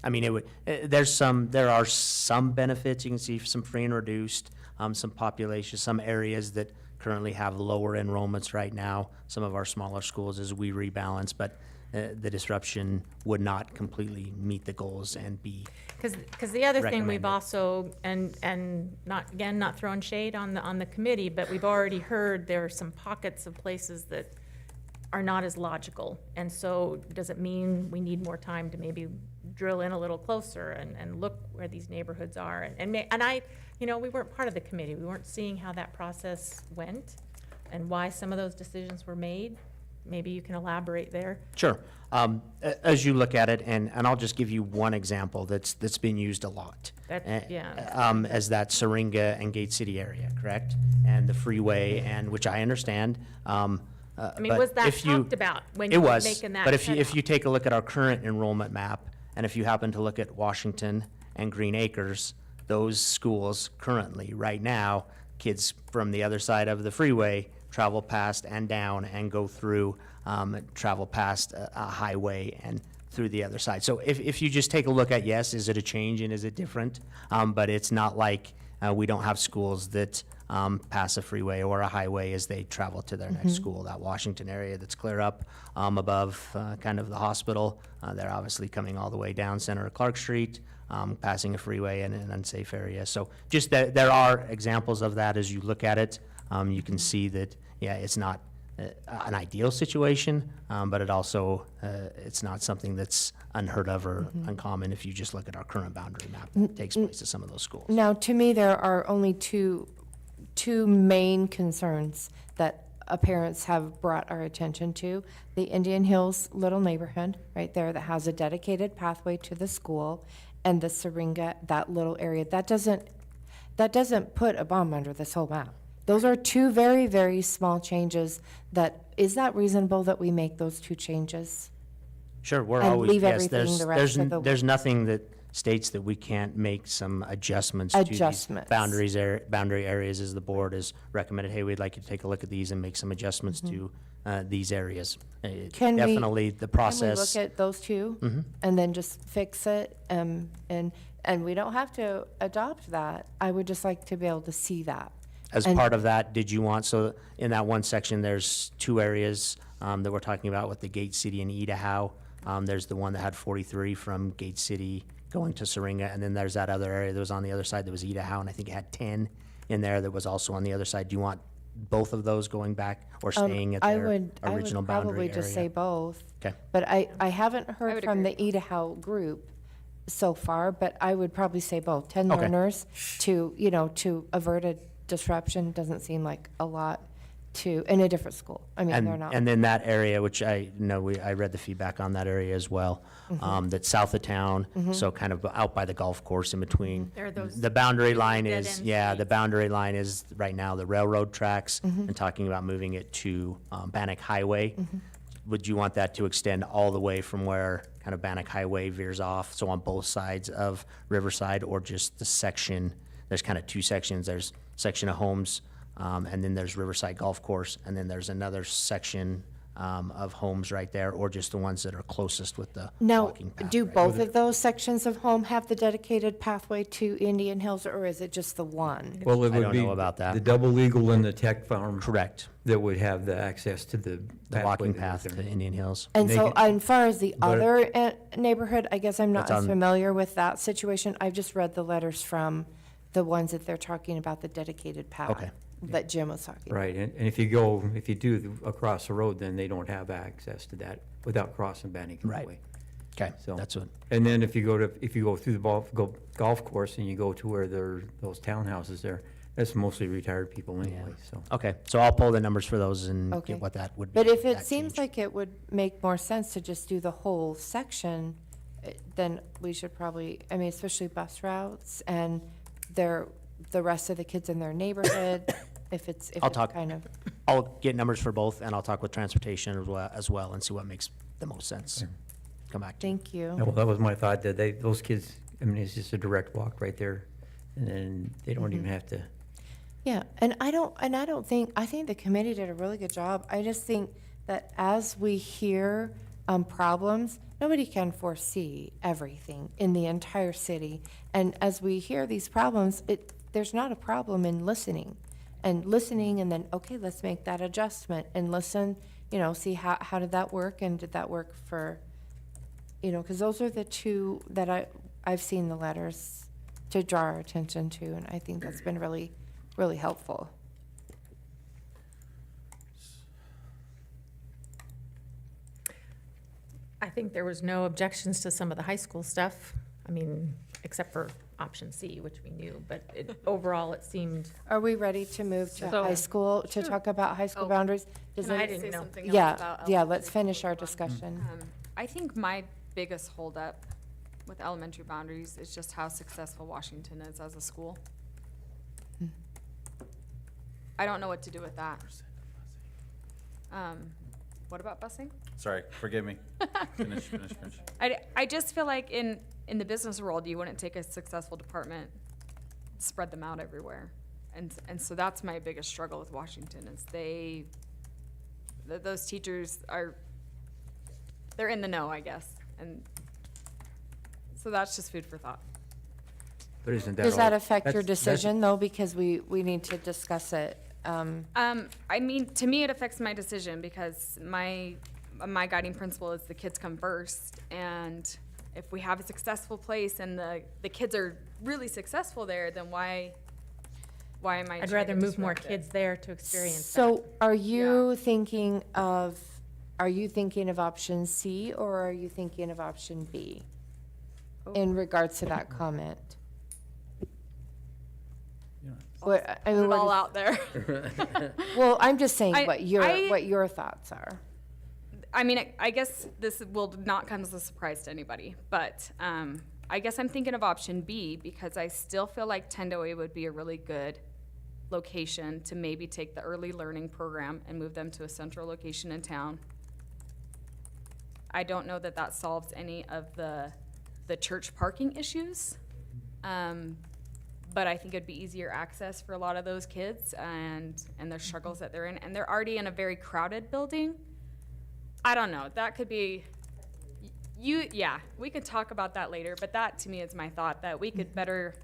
I mean, there are some benefits. You can see some free and reduced, some population, some areas that currently have lower enrollments right now, some of our smaller schools as we rebalance, but the disruption would not completely meet the goals and be. Because the other thing we've recommended. also, and not throwing shade on the committee, but we've already heard there are some pockets of places that are not as logical. And so does it mean we need more time to maybe drill in a little closer and look where these neighborhoods are? And we weren't part of the committee. We weren't seeing how that process went and why some of those decisions were made. Maybe you can elaborate there. Sure. As you look at it, and I'll just give you one example that's been used a lot. As that Syringa and Gate City area, correct? And the freeway, and which I understand. Was that talked about when you were making that But if cutoff? you take a look at our current enrollment map, and if you happen to look at Washington and Green Acres, those schools currently, right now, kids from the other side of the freeway travel past and down and go through, travel past a highway and through the other side. So if you just take a look at, yes, is it a change and is it different? But it's not like we don't have schools that pass a freeway or a highway as they travel to their next school. That Washington area that's clear up above kind of the hospital, they're obviously coming all the way down center of Clark Street, passing a freeway in an unsafe area. So just that there are examples of that as you look at it. You can see that, yeah, it's not an ideal situation, but it also, it's not something that's unheard of or uncommon if you just look at our current boundary map that takes place at some of those schools. Now, to me, there are only two main concerns that parents have brought our attention to. The Indian Hills little neighborhood right there that has a dedicated pathway to the school, and the Syringa, that little area. That doesn't put a bomb under this whole map. Those are two very, very small changes. Is that reasonable that we make those two changes? Sure, we're And always, leave yes, everything the rest of the- there's nothing that states that we can't make some adjustments to these Adjustments. boundary areas as the board has recommended, hey, we'd like you to take a look at these and make some adjustments to these areas. Definitely the process. Can we look at those two and then just fix it? And we don't have to adopt that. I would just like to be able to see that. As part of that, did you want, so in that one section, there's two areas that we're talking about with the Gate City and Idaho. There's the one that had 43 from Gate City going to Syringa, and then there's that other area that was on the other side that was Idaho, and I think it had 10 in there that was also on the other side. Do you want both of those going back or staying at their original boundary probably just say area? both. Okay. But I haven't heard would from agree. the Idaho group so far, but I would probably say both. 10 Okay. learners to, to avert a disruption doesn't seem like a lot to, in a different school. I mean, they're not. And then that area, which I know, I read the feedback on that area as well, that's south of town, so kind of out by the golf course in between. There are those The boundary line dead is, end yeah, the streets. boundary line is right now the railroad tracks, and talking about moving it to Bannock Highway. Would you want that to extend all the way from where kind of Bannock Highway veers off, so on both sides of Riverside, or just the section? There's kind of two sections. There's section of homes, and then there's Riverside Golf Course, and then there's another section of homes right there, or just the ones that are closest with the Now, walking path. do right? both of those sections of home have the dedicated pathway to Indian Hills, or is it just the one? Well, it I would don't be know about that. the double legal and the tech farm Correct. that would have the access to the The walking pathway path that to goes there. Indian Hills. And They so, can- as far as the but- other neighborhood, I guess I'm not That's as on- familiar with that situation. I've just read the letters from the ones that they're talking about, the dedicated path Okay. that Jim was talking about. Right, and if you do across the road, then they don't have access to that without crossing Bannock Right. Highway. Okay, So- that's what, And then if you go through the golf course and you go to where those townhouses there, that's mostly retired people anyway, so. okay, so I'll pull the numbers for those and Okay. get what that would be. But if it that seems change. like it would make more sense to just do the whole section, then we should probably, I mean, especially bus routes and the rest of the kids in their neighborhood, if it's I'll talk. kind of, I'll get numbers for both, and I'll talk with transportation as well and see what makes the most sense. Come back to you. thank you. Well, that was my thought, that those kids, I mean, it's just a direct walk right there, and then they don't even have to. Yeah, I think the committee did a really good job. I just think that as we hear problems, nobody can foresee everything in the entire city. And as we hear these problems, there's not a problem in listening. And then, okay, let's make that adjustment and listen, see how did that work, and did that work for, because those are the two that I've seen the letters to draw our attention to, and I think that's been really, really helpful. I think there was no objections to some of the high school stuff. I mean, except for option C, which we knew, but overall, it seemed. Are we ready to move to So- high school, to talk about high school boundaries? Does Can I it- didn't say know. something else Yeah, about yeah, elementary let's finish school our fun? discussion. I think my biggest holdup with elementary boundaries is just how successful Washington is as a school. I don't know what to do with that. What about busing? Sorry, forgive me. Finish. I just feel like in the business world, you wouldn't take a successful department, spread them out everywhere. And so that's my biggest struggle with Washington is those teachers they're in the know, I guess. And so that's just food for thought. But isn't that Does that all- affect your that's- decision, though? Because we need to discuss it. I mean, to me, it affects my decision because my guiding principle is the kids come first. And if we have a successful place and the kids are really successful there, then why am I I'd trying rather to move more disrupt it? kids there to experience that. So are you thinking of option C, or are you thinking of option B in regards to that comment? What, I Put mean, it what all is- out there. Well, I'm just saying I- what your thoughts are. I mean, I guess this will not come as a surprise to anybody, but I guess I'm thinking of option B because I still feel like Tendoe would be a really good location to maybe take the early learning program and move them to a central location in town. I don't know that that solves any of the church parking issues, but I think it'd be easier access for a lot of those kids and their struggles that they're in. And they're already in a very crowded building. I don't know, that could be, we could talk about that later, but that to me is my thought, that we could better,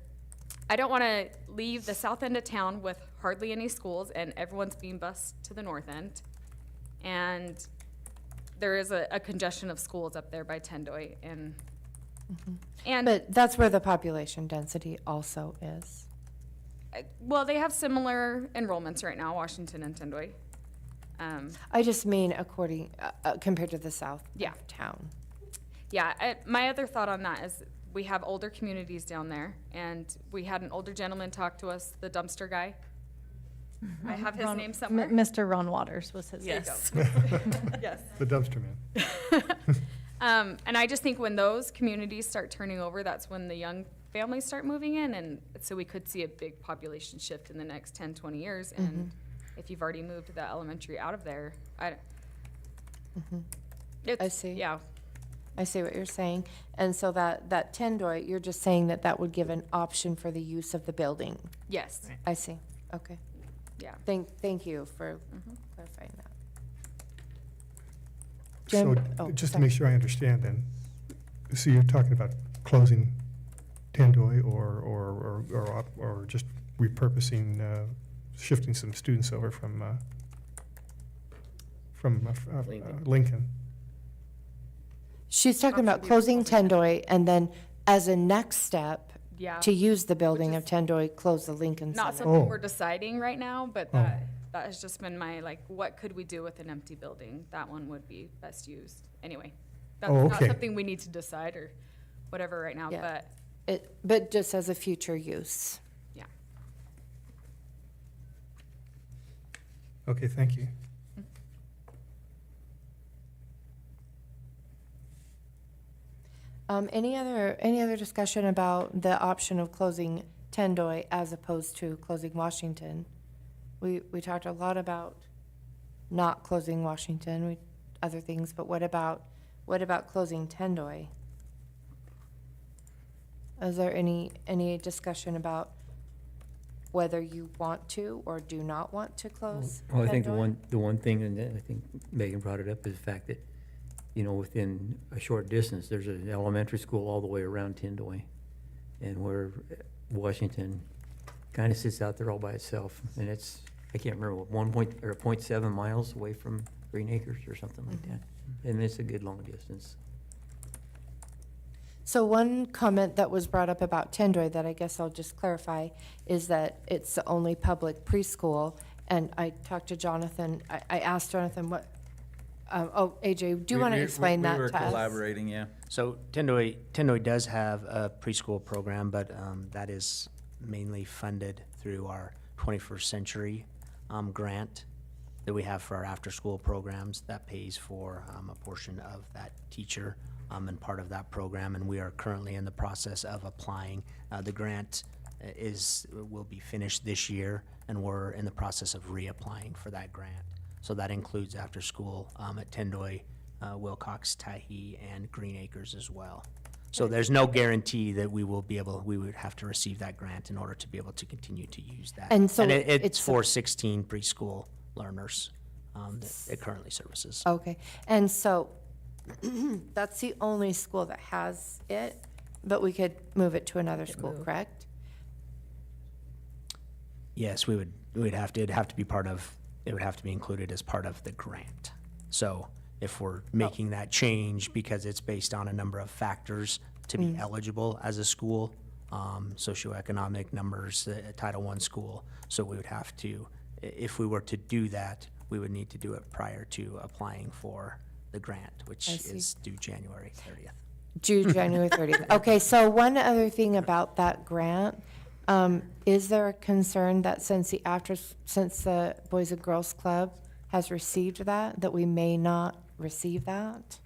I don't wanna leave the south end of town with hardly any schools and everyone's being bused to the north end. And there is a congestion of schools up there by Tendoe and, But that's where the population density also is. well, they have similar enrollments right now, Washington and Tendoe. I just mean compared to the south Yeah. of town. Yeah, my other thought on that is we have older communities down there, and we had an older gentleman talk to us, the dumpster guy. I have his name somewhere. Mr. Ron Waters was his. Yes. Yes. The dumpster man. And I just think when those communities start turning over, that's when the young families start moving in, and so we could see a big population shift in the next 10, 20 years. And if you've already moved the elementary out of there, I see. Yeah, I see what you're saying. And so that Tendoy, you're just saying that that would give an option for the use of the building. yes, I see. Okay. yeah. Thank you for clarifying that. So, Jim? Oh, just to sorry. make sure I understand then, so you're talking about closing Tendoy or just repurposing, shifting some students over from Lincoln? She's talking about closing Tendoy, and then as a next step, Yeah. to use the building Which of is Tendoy, close the Lincoln Not Center. something Oh. we're deciding right now, but Oh. that has just been my, like, what could we do with an empty building? That one would be best used. Anyway, that's Oh, not okay. something we need to decide or whatever right now, Yeah. but But just as a future use. yeah. Okay, thank you. Any other discussion about the option of closing Tendoy as opposed to closing Washington? We talked a lot about not closing Washington, other things, but what about closing Tendoy? Is there any discussion about whether you want to or do not want to close Well, I think Tendoy? the one thing, and I think Megan brought it up, is the fact that, you know, within a short distance, there's an elementary school all the way around Tendoy. And where Washington kind of sits out there all by itself, and it's, I can't remember, what, 0.7 miles away from Green Acres or something like that. And it's a good long distance. So one comment that was brought up about Tendoy that I guess I'll just clarify is that it's the only public preschool. And I talked to Jonathan, I asked Jonathan what, AJ, do you want to explain that to us? We were collaborating, yeah. So Tendoy does have a preschool program, but that is mainly funded through our 21st Century grant that we have for our after-school programs. That pays for a portion of that teacher and part of that program, and we are currently in the process of applying. The grant will be finished this year, and we're in the process of reapplying for that grant. So that includes after-school at Tendoy, Wilcox, Tyhee, and Green Acres as well. So there's no guarantee that we would have to receive that grant in order to be able to continue to use that. And so it's it's for 16 preschool learners that it currently services. Okay, and so that's the only school that has it, but we could move it to another school, correct? Yes, it'd have to be included as part of the grant. So if we're making that change because it's based on a number of factors to be eligible as a school, socioeconomic numbers, Title I school, so we would have to, if we were to do that, we would need to do it prior to applying for the grant, which I see. is due January 30th. June, January 30th. Okay, so one other thing about that grant, is there a concern that since the Boys and Girls Club has received that we may not receive that?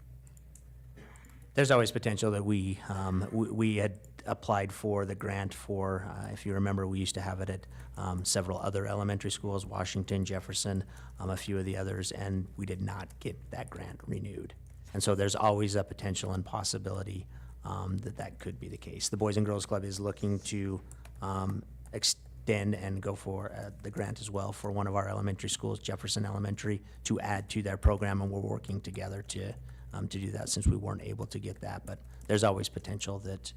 There's always potential that we had applied for the grant for, if you remember, we used to have it at several other elementary schools, Washington, Jefferson, a few of the others, and we did not get that grant renewed. And so there's always a potential and possibility that could be the case. The Boys and Girls Club is looking to extend and go for the grant as well for one of our elementary schools, Jefferson Elementary, to add to their program, and we're working together to do that since we weren't able to get that. But there's always potential that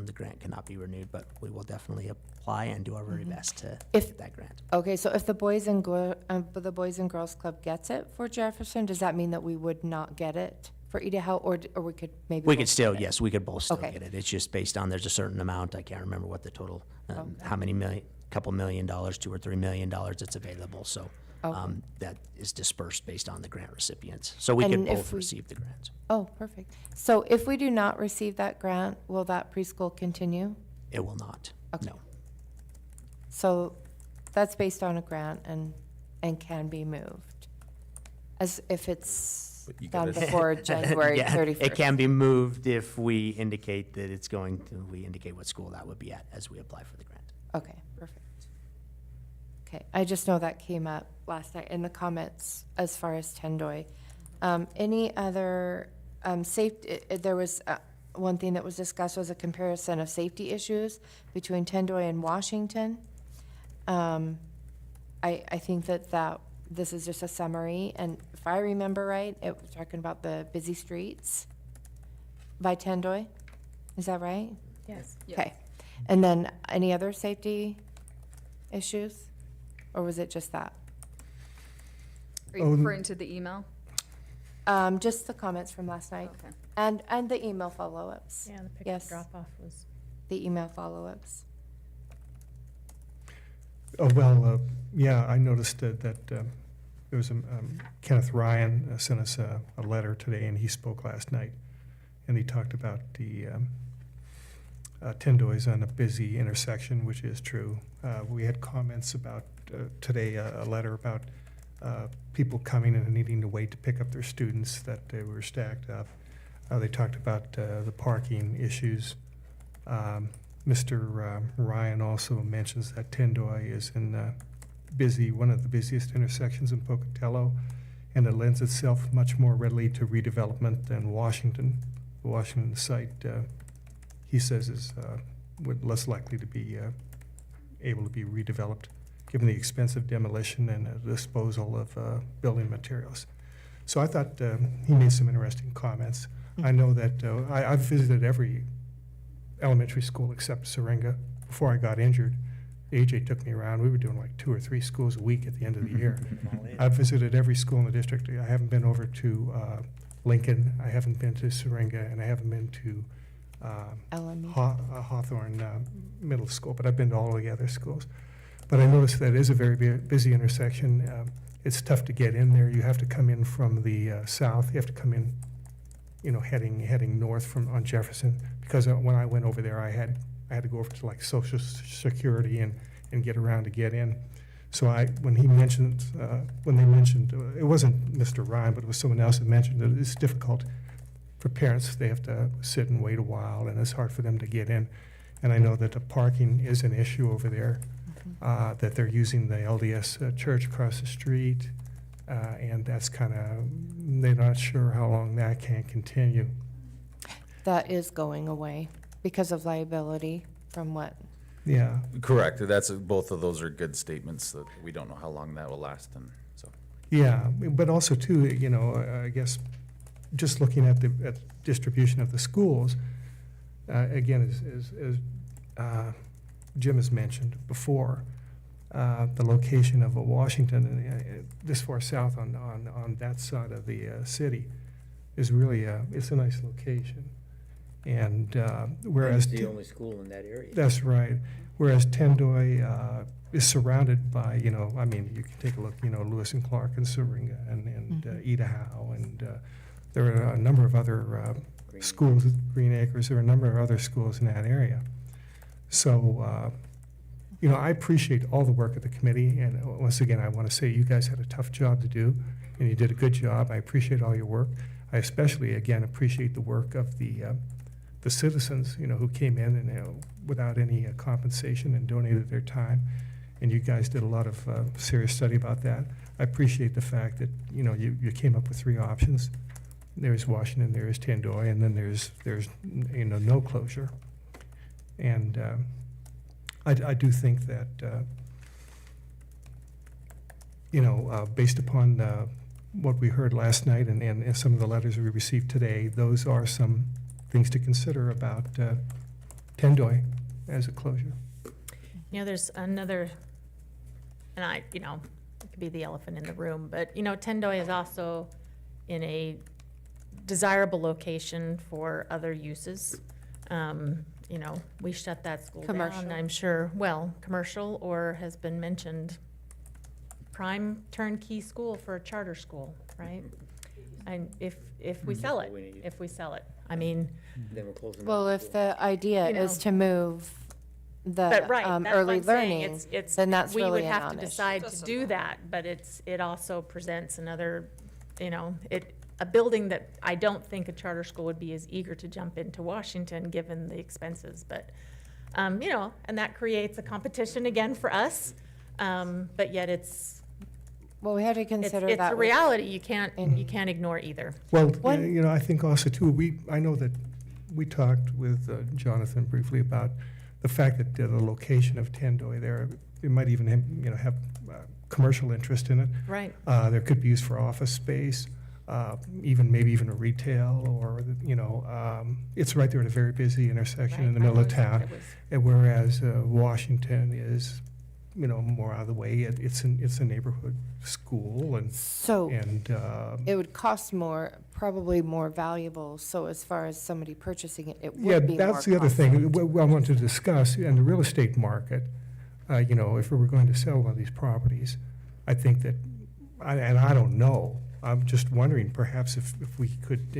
the grant cannot be renewed, but we will definitely apply and do our very best to get that grant. Okay, so if the Boys and Girls Club gets it for Jefferson, does that mean that we would not get it for Idaho, or we could maybe? We both could still, get it? yes, we could both still Okay. get it. It's just based on, there's a certain amount, I can't remember what the total, how many million, couple $1 million, $2 or $3 million that's available. So Okay. that is dispersed based on the grant recipients. So we could And if both we- receive the grants. Oh, perfect. So if we do not receive that grant, will that preschool continue? It will not, Okay. no. So that's based on a grant and can be moved, as if it's But you done gotta- before January Yeah, 31st. It can be moved if we indicate that it's going to, we indicate what school that would be at as we apply for the grant. Okay, perfect. Okay, I just know that came up last night in the comments as far as Tendoy. Any other safety, there was one thing that was discussed was a comparison of safety issues between Tendoy and Washington. I think that this is just a summary, and if I remember right, it was talking about the busy streets by Tendoy. Is that right? Yes. Okay. And then any other safety issues? Or was it just that? Are you referring to the email? Just the comments from last night Okay. and the email follow-ups. Yeah, the pickup Yes. drop-off was. The email follow-ups. Oh, well, yeah, I noticed that there was Kenneth Ryan sent us a letter today, and he spoke last night. And he talked about the Tendoy's on a busy intersection, which is true. We had comments about today, a letter about people coming and needing to wait to pick up their students, that they were stacked up. They talked about the parking issues. Mr. Ryan also mentions that Tendoy is in one of the busiest intersections in Pocatello, and it lends itself much more readily to redevelopment than Washington. The Washington site, he says, is less likely to be able to be redeveloped, given the expensive demolition and disposal of building materials. So I thought he made some interesting comments. I know that I've visited every elementary school except Syringa before I got injured. AJ took me around. We were doing like 2 or 3 schools a week at the end of the year. I've visited every school in the district. I haven't been over to Lincoln. I haven't been to Syringa, and I haven't been to LME. Hawthorne Middle School, but I've been to all of the other schools. But I noticed that it is a very busy intersection. It's tough to get in there. You have to come in from the south. You have to come in, heading north on Jefferson, because when I went over there, I had to go over to like Social Security and get around to get in. So when they mentioned, it wasn't Mr. Ryan, but it was someone else that mentioned that it's difficult for parents. They have to sit and wait a while, and it's hard for them to get in. And I know that the parking is an issue over there, that they're using the LDS church across the street, and that's they're not sure how long that can continue. That is going away because of liability from what? Yeah. Correct. Both of those are good statements that we don't know how long that will last, and so. Yeah, but also too, I guess, just looking at the distribution of the schools, again, as Jim has mentioned before, the location of Washington, this far south on that side of the city, is really it's a nice location. And whereas It's the only school in that area. that's right. Whereas Tendoy is surrounded by, you can take a look, Lewis and Clark and Syringa and Idaho, and there are a number of other schools, Green Acres, there are a number of other schools in that area. So, I appreciate all the work of the committee, and once again, I want to say you guys had a tough job to do, and you did a good job. I appreciate all your work. I especially, again, appreciate the work of the citizens, who came in and without any compensation and donated their time, and you guys did a lot of serious study about that. I appreciate the fact that you came up with 3 options. There's Washington, there's Tendoy, and then there's no closure. And I do think that based upon what we heard last night and some of the letters we received today, those are some things to consider about Tendoy as a closure. There's another, and it could be the elephant in the room, but, Tendoy is also in a desirable location for other uses. We shut that school Commercial. down, I'm sure, commercial, or has been mentioned prime turnkey school for a charter school, right? And if we sell it, I mean, Then we're closing. Well, if the idea You is know. to move the but right, that's what early I'm saying. learning, It's, then that's we really would a have to non-issue. decide to do that, but it also presents another, a building that I don't think a charter school would be as eager to jump into Washington, given the expenses, but, and that creates a competition again for us. But yet it's, Well, we have to it's consider it's that. a with- reality. You can't ignore either. Well, One- I think also too, I know that we talked with Jonathan briefly about the fact that the location of Tendoy there, it might even have commercial interest in it. Right. There could be used for office space, maybe even a retail, or, it's right there at a very busy intersection in the middle of town. And whereas Washington is, more out of the way, it's a neighborhood school, and So it it would cost more, probably more valuable, so as far as somebody purchasing it, it yeah, would be more that's the other costly. thing I want to discuss in the real estate market. If we were going to sell one of these properties, I think that, and I don't know, I'm just wondering perhaps if we could,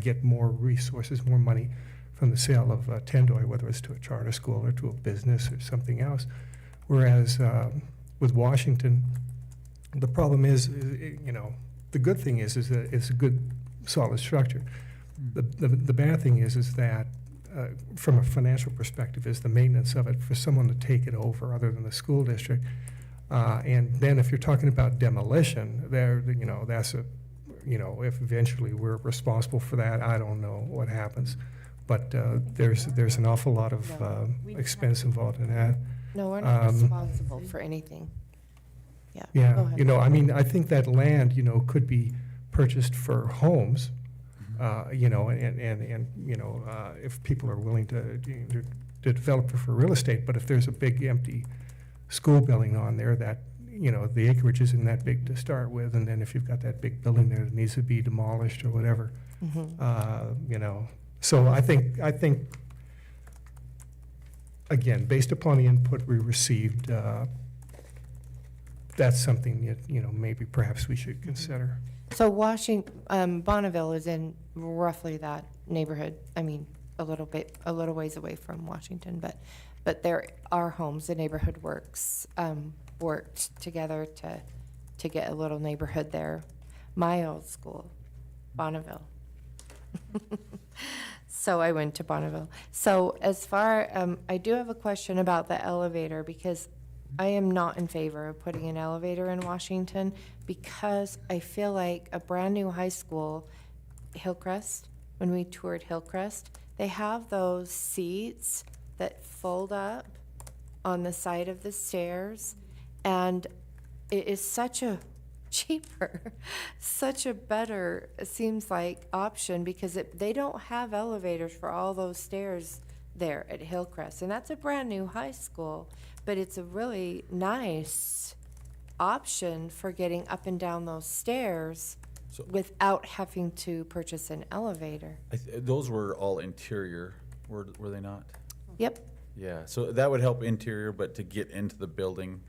get more resources, more money from the sale of Tendoy, whether it's to a charter school or to a business or something else. Whereas with Washington, the problem is, the good thing is that it's a good, solid structure. The bad thing is that from a financial perspective, is the maintenance of it for someone to take it over other than the school district. And then if you're talking about demolition, that's if eventually we're responsible for that, I don't know what happens. But there's an awful lot of expense involved in that. No, we're not responsible for anything. Yeah. Go Yeah, ahead. I think that land, could be purchased for homes, if people are willing to develop it for real estate. But if there's a big empty school building on there that, the acreage isn't that big to start with, and then if you've got that big building there that needs to be demolished or whatever, so I think, again, based upon the input we received, that's something that, maybe perhaps we should consider. So Bonneville is in roughly that neighborhood. I mean, a little ways away from Washington, but there are homes. The neighborhood works worked together to get a little neighborhood there. My old school, Bonneville. So I went to Bonneville. So as far, I do have a question about the elevator, because I am not in favor of putting an elevator in Washington, because I feel like a brand-new high school, Hillcrest, when we toured Hillcrest, they have those seats that fold up on the side of the stairs, and it is such a cheaper, such a better, it seems like, option, because they don't have elevators for all those stairs there at Hillcrest, and that's a brand-new high school, but it's a really nice option for getting up and down those stairs without having to purchase an elevator. Those were all interior, were they not? Yep. Yeah, so that would help interior, but to get into the building,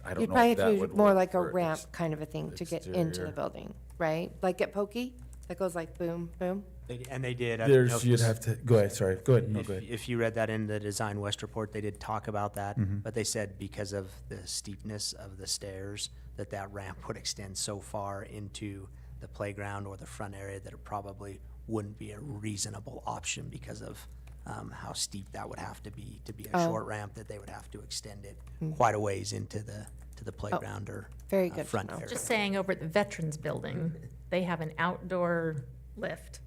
I don't You'd know probably if have that to do would more work like a for ramp kind of a thing to get into the exterior. building, right? Like at Pokey, that goes like boom, boom. And they did. I don't know if You'd you- have to, go ahead, sorry, go ahead, no, If, go ahead. if you read that in the Design West report, they did talk about that, Mhm. but they said because of the steepness of the stairs, that ramp would extend so far into the playground or the front area that it probably wouldn't be a reasonable option because of how steep that would have to be a Oh. short ramp, that they would have to extend it quite a ways into the playground or Very good to front know. area. Just saying, over at the Veterans Building, they have an outdoor lift.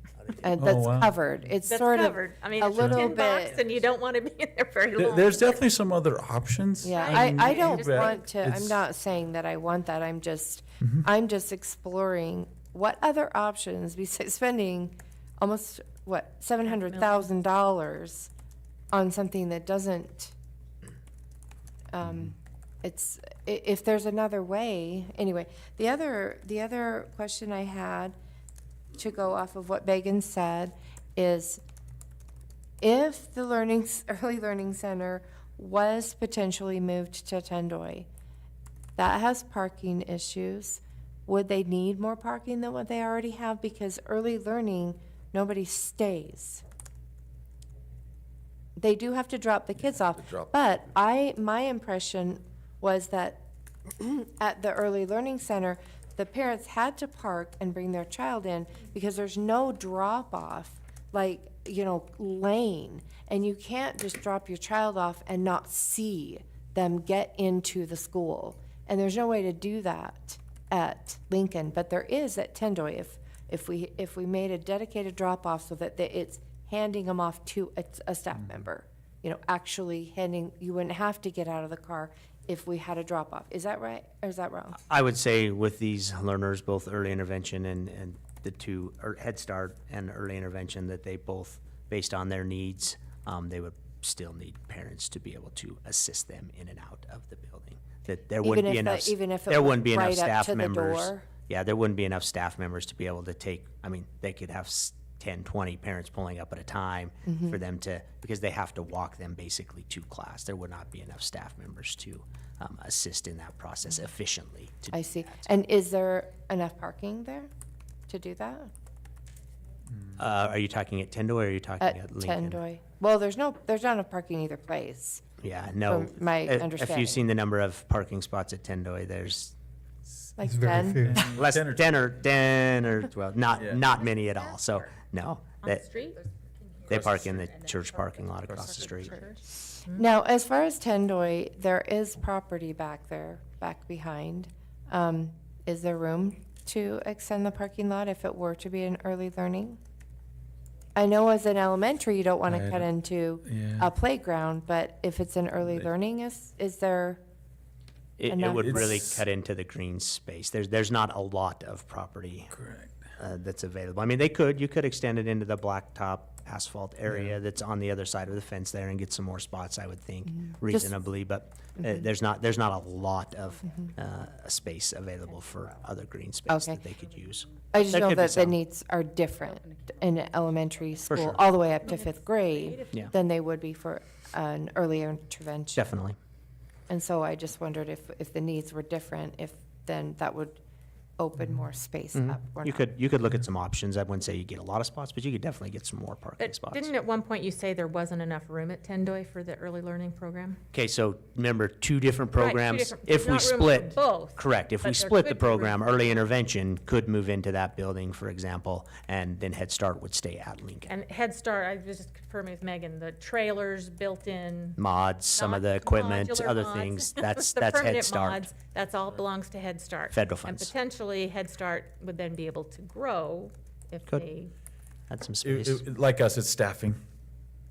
And Oh, that's wow. covered. It's That's sort of covered. I mean, a it's little 10 bucks bit. and you don't want to be in there very long. There's definitely some other options. Yeah, Right. I don't Just like- want to, I'm it's- not saying that I want that, I'm Mm-hmm. just exploring what other options besides spending almost, $700,000 on something that doesn't, if there's another way, anyway. The other question I had, to go off of what Megan said, is if the early learning center was potentially moved to Tendoy, that has parking issues. Would they need more parking than what they already have? Because early learning, nobody stays. They do have to drop the kids off, but my impression was that at the early learning center, the parents had to park and bring their child in because there's no drop-off, like, lane. And you can't just drop your child off and not see them get into the school. And there's no way to do that at Lincoln, but there is at Tendoy if we made a dedicated drop-off so that it's handing them off to a staff member, actually you wouldn't have to get out of the car if we had a drop-off. Is that right, or is that wrong? I would say with these learners, both early intervention and the two, or Head Start and early intervention, that they both, based on their needs, they would still need parents to be able to assist them in and out of the building. That there wouldn't be enough, Even if it there was wouldn't be enough right up staff to the members. door? Yeah, there wouldn't be enough staff members to be able to take, they could have 10, 20 parents pulling up at a time for them to, because they have to walk them basically to class. There would not be enough staff members to assist in that process efficiently. I see. And is there enough parking there to do that? Are you talking at Tendo or are you talking at Lincoln? Tendoy. Well, there's not enough parking either place. Yeah, no. From my If understanding. you've seen the number of parking spots at Tendoy, there's Like It's very 10? few. less, 10 or 10 or 12, not many at all. So, no. That- Street? They park in the church parking lot across the street. Now, as far as Tendoy, there is property back there, back behind. Is there room to extend the parking lot if it were to be an early learning? I know as an elementary, you don't want to cut into a playground, but if it's an early learning, is there? It enough- would really It's- cut into the green space. There's not a lot of property that's available. You could extend it into the blacktop asphalt area that's on the other side of the fence there and get some more spots, I would think, reasonably, but there's not a lot of space available for other green space Okay. that they could use. I just There know could be that the some. needs are different in elementary school, sure. all the way up to fifth grade, Yeah. than they would be for an earlier intervention. Definitely. And so I just wondered if the needs were different, then that would open more space up or You not. could look at some options. I wouldn't say you get a lot of spots, but you could definitely get some more parking But spots. didn't at one point you say there wasn't enough room at Tendoy for the early learning program? Okay, so remember, two different Right, two programs. different- If there's we not room for split, both, correct, if we but there split the could be room program, for early both. intervention could move into that building, for example, and then Head Start would stay at Lincoln. And Head Start, I was just confirming with Megan, the trailers built in. Mods, some of the not equipment, modular other mods. things, that's The Head permanent Start. mods, that's all belongs to Head Start. Federal And funds. potentially Head Start would then be able to grow if Could. they. Had some space. Like us, it's staffing.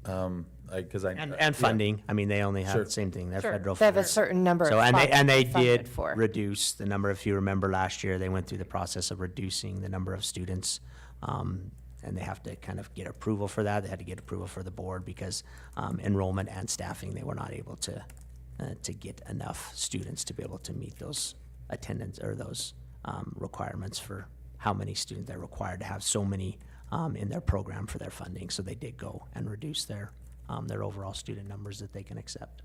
Because And funding, they only have Sure. the same thing, they're Sure. federal They have a funds. certain number of So, spots and they funded did for. reduce the number, if you remember last year, they went through the process of reducing the number of students. And they have to kind of get approval for that. They had to get approval for the board because enrollment and staffing, they were not able to get enough students to be able to meet those attendance or those requirements for how many students they're required to have so many in their program for their funding. So they did go and reduce their overall student numbers that they can accept.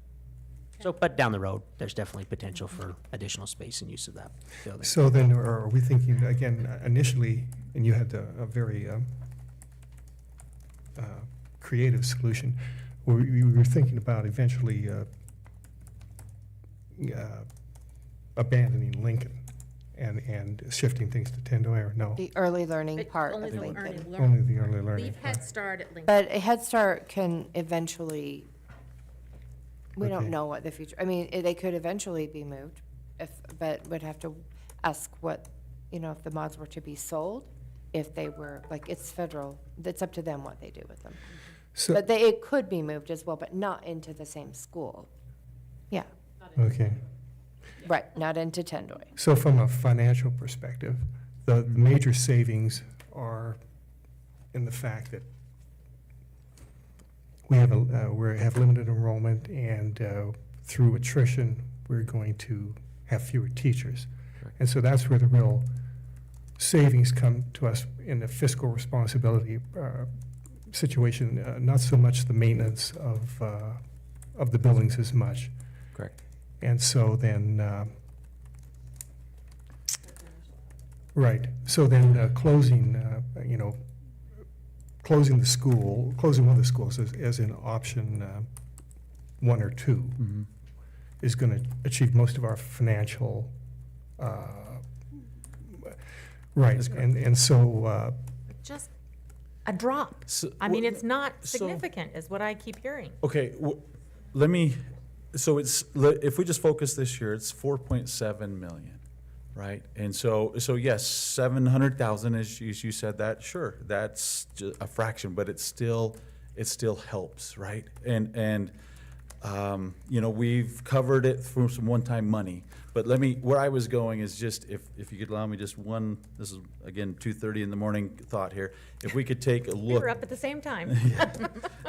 So, but down the road, there's definitely potential for additional space and use of that building. So then, are we thinking, again, initially, and you had a very creative solution, we were thinking about eventually abandoning Lincoln and shifting things to Tendoy, or no? The early learning part of Only the Lincoln. Only the early learning. Leave Head Start at Lincoln. But a Head Start can eventually, we Okay. don't know what the future, they could eventually be moved, but would have to ask what, if the mods were to be sold, if they were, it's federal, it's up to them what they do with them. So, But it could be moved as well, but not into the same school. Yeah, okay. right, not into Tendoy. So from a financial perspective, the major savings are in the fact that we have limited enrollment, and through attrition, we're going to have fewer teachers. And so that's where the real savings come to us in the fiscal responsibility situation, not so much the maintenance of the buildings as much. Correct. And so then Right, so then closing, closing the school, closing one of the schools as in option 1 or 2 Mm-hmm. is going to achieve most of our financial, right, That's correct. and so, Just a drop. So, I mean, well, it's not so- significant, is what I keep hearing. Okay, let me, so if we just focus this year, it's 4.7 million, right? And so yes, 700,000, as you said that, sure, that's a fraction, but it still helps, right? And we've covered it through some one-time money. But where I was going is just, if you could allow me just one, this is, again, 2:30 in the morning thought here. If we could take a We look. were up at the same time.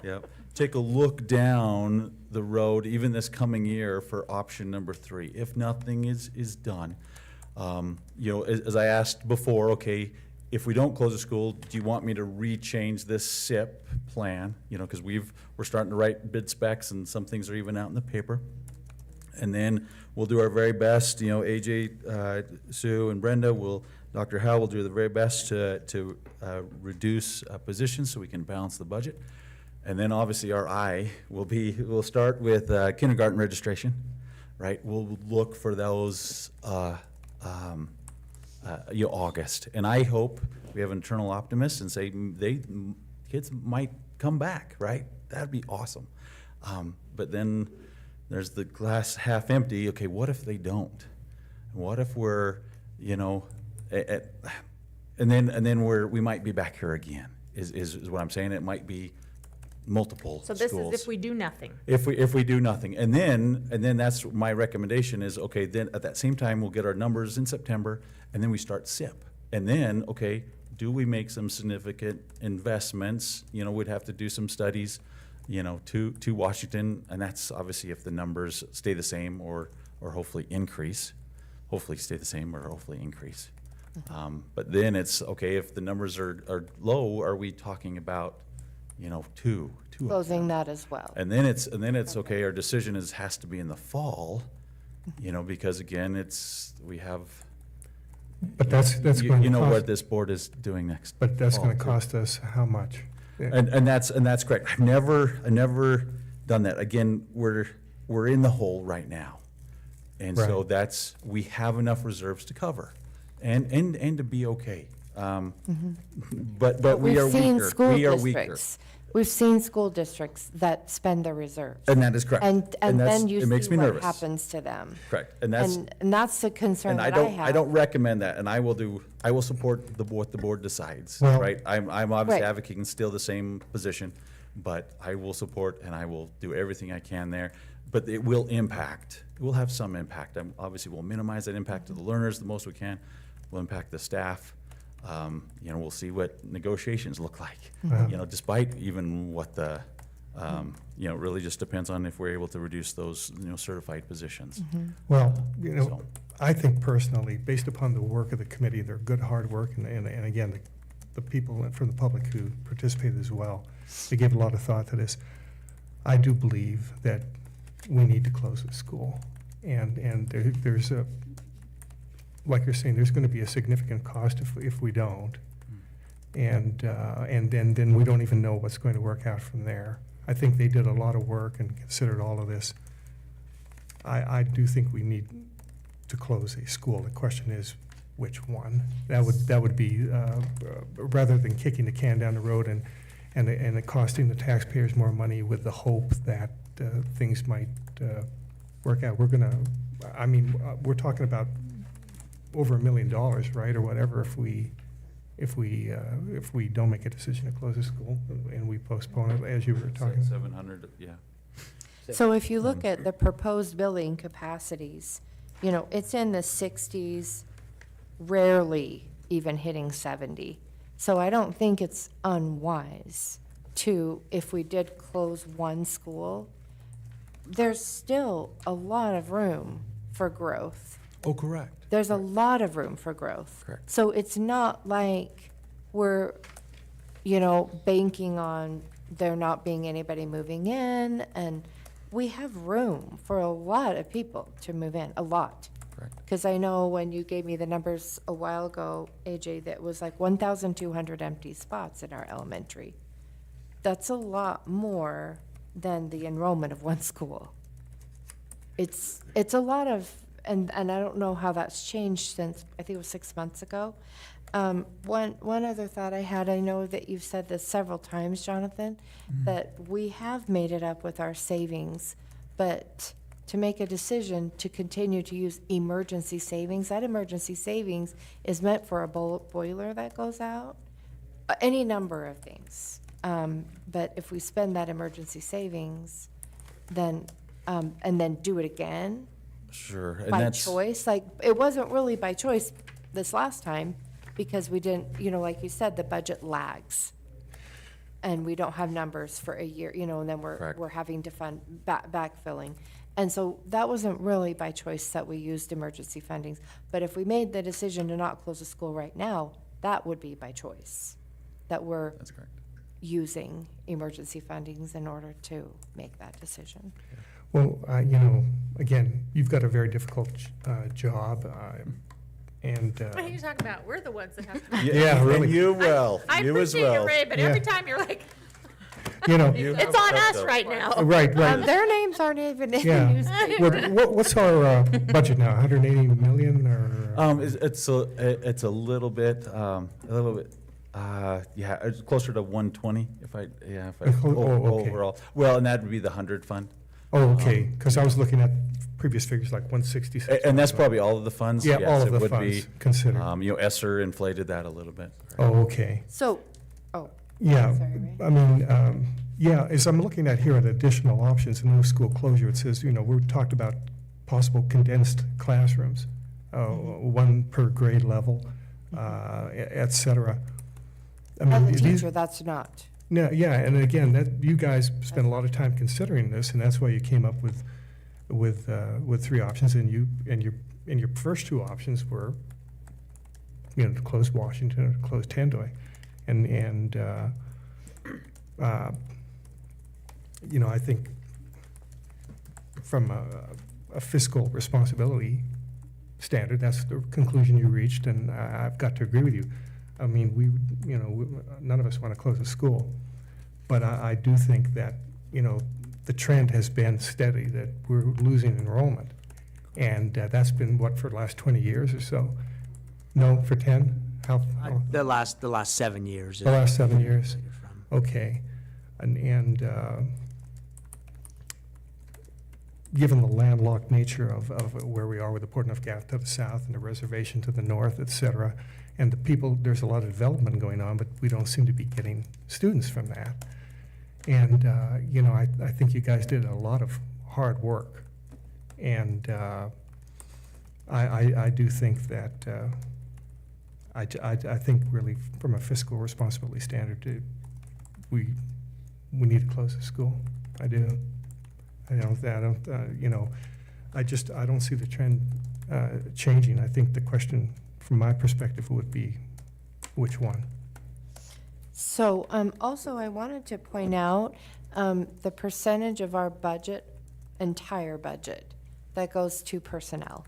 Yep. Take a look down the road, even this coming year, for option number 3. If nothing is done, as I asked before, okay, if we don't close the school, do you want me to rechange this SIP plan? Because we're starting to write bid specs, and some things are even out in the paper. And then we'll do our very best, AJ, Sue, and Brenda Dr. Howe will do the very best to reduce positions so we can balance the budget. And then obviously our eye we'll start with kindergarten registration, right? We'll look for those August. And I hope we have internal optimists and say kids might come back, right? That'd be awesome. But then there's the glass half empty. Okay, what if they don't? What if we're, and then we might be back here again, is what I'm saying. It might be multiple So this schools. is if we do nothing. If we do nothing, and then that's my recommendation is, okay, then at that same time, we'll get our numbers in September, and then we start SIP. And then, okay, do we make some significant investments? We'd have to do some studies, to Washington, and that's obviously if the numbers stay the same or hopefully increase. Hopefully stay the same or hopefully increase. But then it's, okay, if the numbers are low, are we talking about, two of Closing them? that as well. And then it's okay, our decision has to be in the fall, because again, we have, but that's going to what cost, this board is doing next. but that's going fall, to too. cost us how much? And that's correct. I've never done that. Again, we're in the hole right now. And so Right. we have enough reserves to cover and to be okay. But we are We've seen weaker. school We are weaker. districts. We've seen school districts that spend their reserves. And that is correct. And that's- then you it makes see me what nervous. happens to them. Correct. And that's, And that's the concern and that I don't have. recommend that, and I will support what the board decides, Well- right? I'm obviously Right. advocating still the same position, but I will support and I will do everything I can there. But it will have some impact. Obviously, we'll minimize that impact to the learners the most we can. We'll impact the staff. We'll see what negotiations look like. Despite even what the, really just depends on if we're able to reduce those, certified positions. Well, So- I think personally, based upon the work of the committee, their good hard work, and again, the people from the public who participated as well, they gave a lot of thought to this. I do believe that we need to close the school. And there's a, like you're saying, there's going to be a significant cost if we don't. And then we don't even know what's going to work out from there. I think they did a lot of work and considered all of this. I do think we need to close a school. The question is, which one? That would be, rather than kicking the can down the road and it costing the taxpayers more money with the hope that things might work out. We're talking about over $1 million, right, or whatever, if we don't make a decision to close the school and we postpone it, as you were talking. 700, yeah. So if you look at the proposed building capacities, it's in the 60s, rarely even hitting 70. So I don't think it's unwise to, if we did close one school, there's still a lot of room for growth. Oh, correct. There's a lot of room for growth. Correct. So it's not like we're, banking on there not being anybody moving in, and we have room for a lot of people to move in, a lot. Correct. Because I know when you gave me the numbers a while ago, AJ, that was like 1,200 empty spots in our elementary. That's a lot more than the enrollment of one school. It's a lot of, and I don't know how that's changed since, I think it was 6 months ago. One other thought I had, I know that you've said this several times, Jonathan, that we have made it up with our savings, but to make a decision to continue to use emergency savings, that emergency savings is meant for a boiler that goes out, any number of things. But if we spend that emergency savings, then, and then do it again Sure. And by that's, choice, like, it wasn't really by choice this last time, because we didn't, like you said, the budget lags. And we don't have numbers for a year, and then Correct. we're having to fund backfilling. And so that wasn't really by choice that we used emergency fundings. But if we made the decision to not close the school right now, that would be by choice, that we're that's correct. using emergency fundings in order to make that decision. Well, again, you've got a very difficult job, and. What are you talking about? We're the ones that have to. Yeah, really. You will. I You as appreciate it, well. Ray, but Yeah. every time you're like, You know, it's on us right now. right. Their names aren't even in the Yeah. newspaper. What's our budget now? 180 million or? It's a little bit, yeah, it's closer to 120 if I okay. overall. Well, and that would be the 100 fund. Oh, okay, because I was looking at previous figures like 166. And that's probably all of the funds? Yeah, Yes, all it of the would funds be. considered. ESSER inflated that a little bit. Oh, okay. So, Yeah, Sorry, Ray. I mean, as I'm looking at here at additional options in no school closure, it says, we've talked about possible condensed classrooms, one per grade level, et cetera. I as a mean, these- teacher, that's not. No, yeah, and again, that, you guys spent a lot of time considering this, and that's why you came up with 3 options, and your first 2 options were, to close Washington or to close Tandoy, and I think from a fiscal responsibility standard, that's the conclusion you reached, and I've got to agree with you. I mean, none of us want to close a school, but I do think that, the trend has been steady, that we're losing enrollment. And that's been, for the last 20 years or so? No, for 10? How? The last 7 years. The last 7 years? Okay. And given the landlocked nature of where we are with the Port Enough Gap to the south and the reservation to the north, et cetera, and the people, there's a lot of development going on, but we don't seem to be getting students from that. And, I think you guys did a lot of hard work. And I do think that, I think really from a fiscal responsibility standard, we need to close the school. I do. I don't see the trend changing. I think the question from my perspective would be, which one? So, also, I wanted to point out the percentage of our budget, entire budget, that goes to personnel.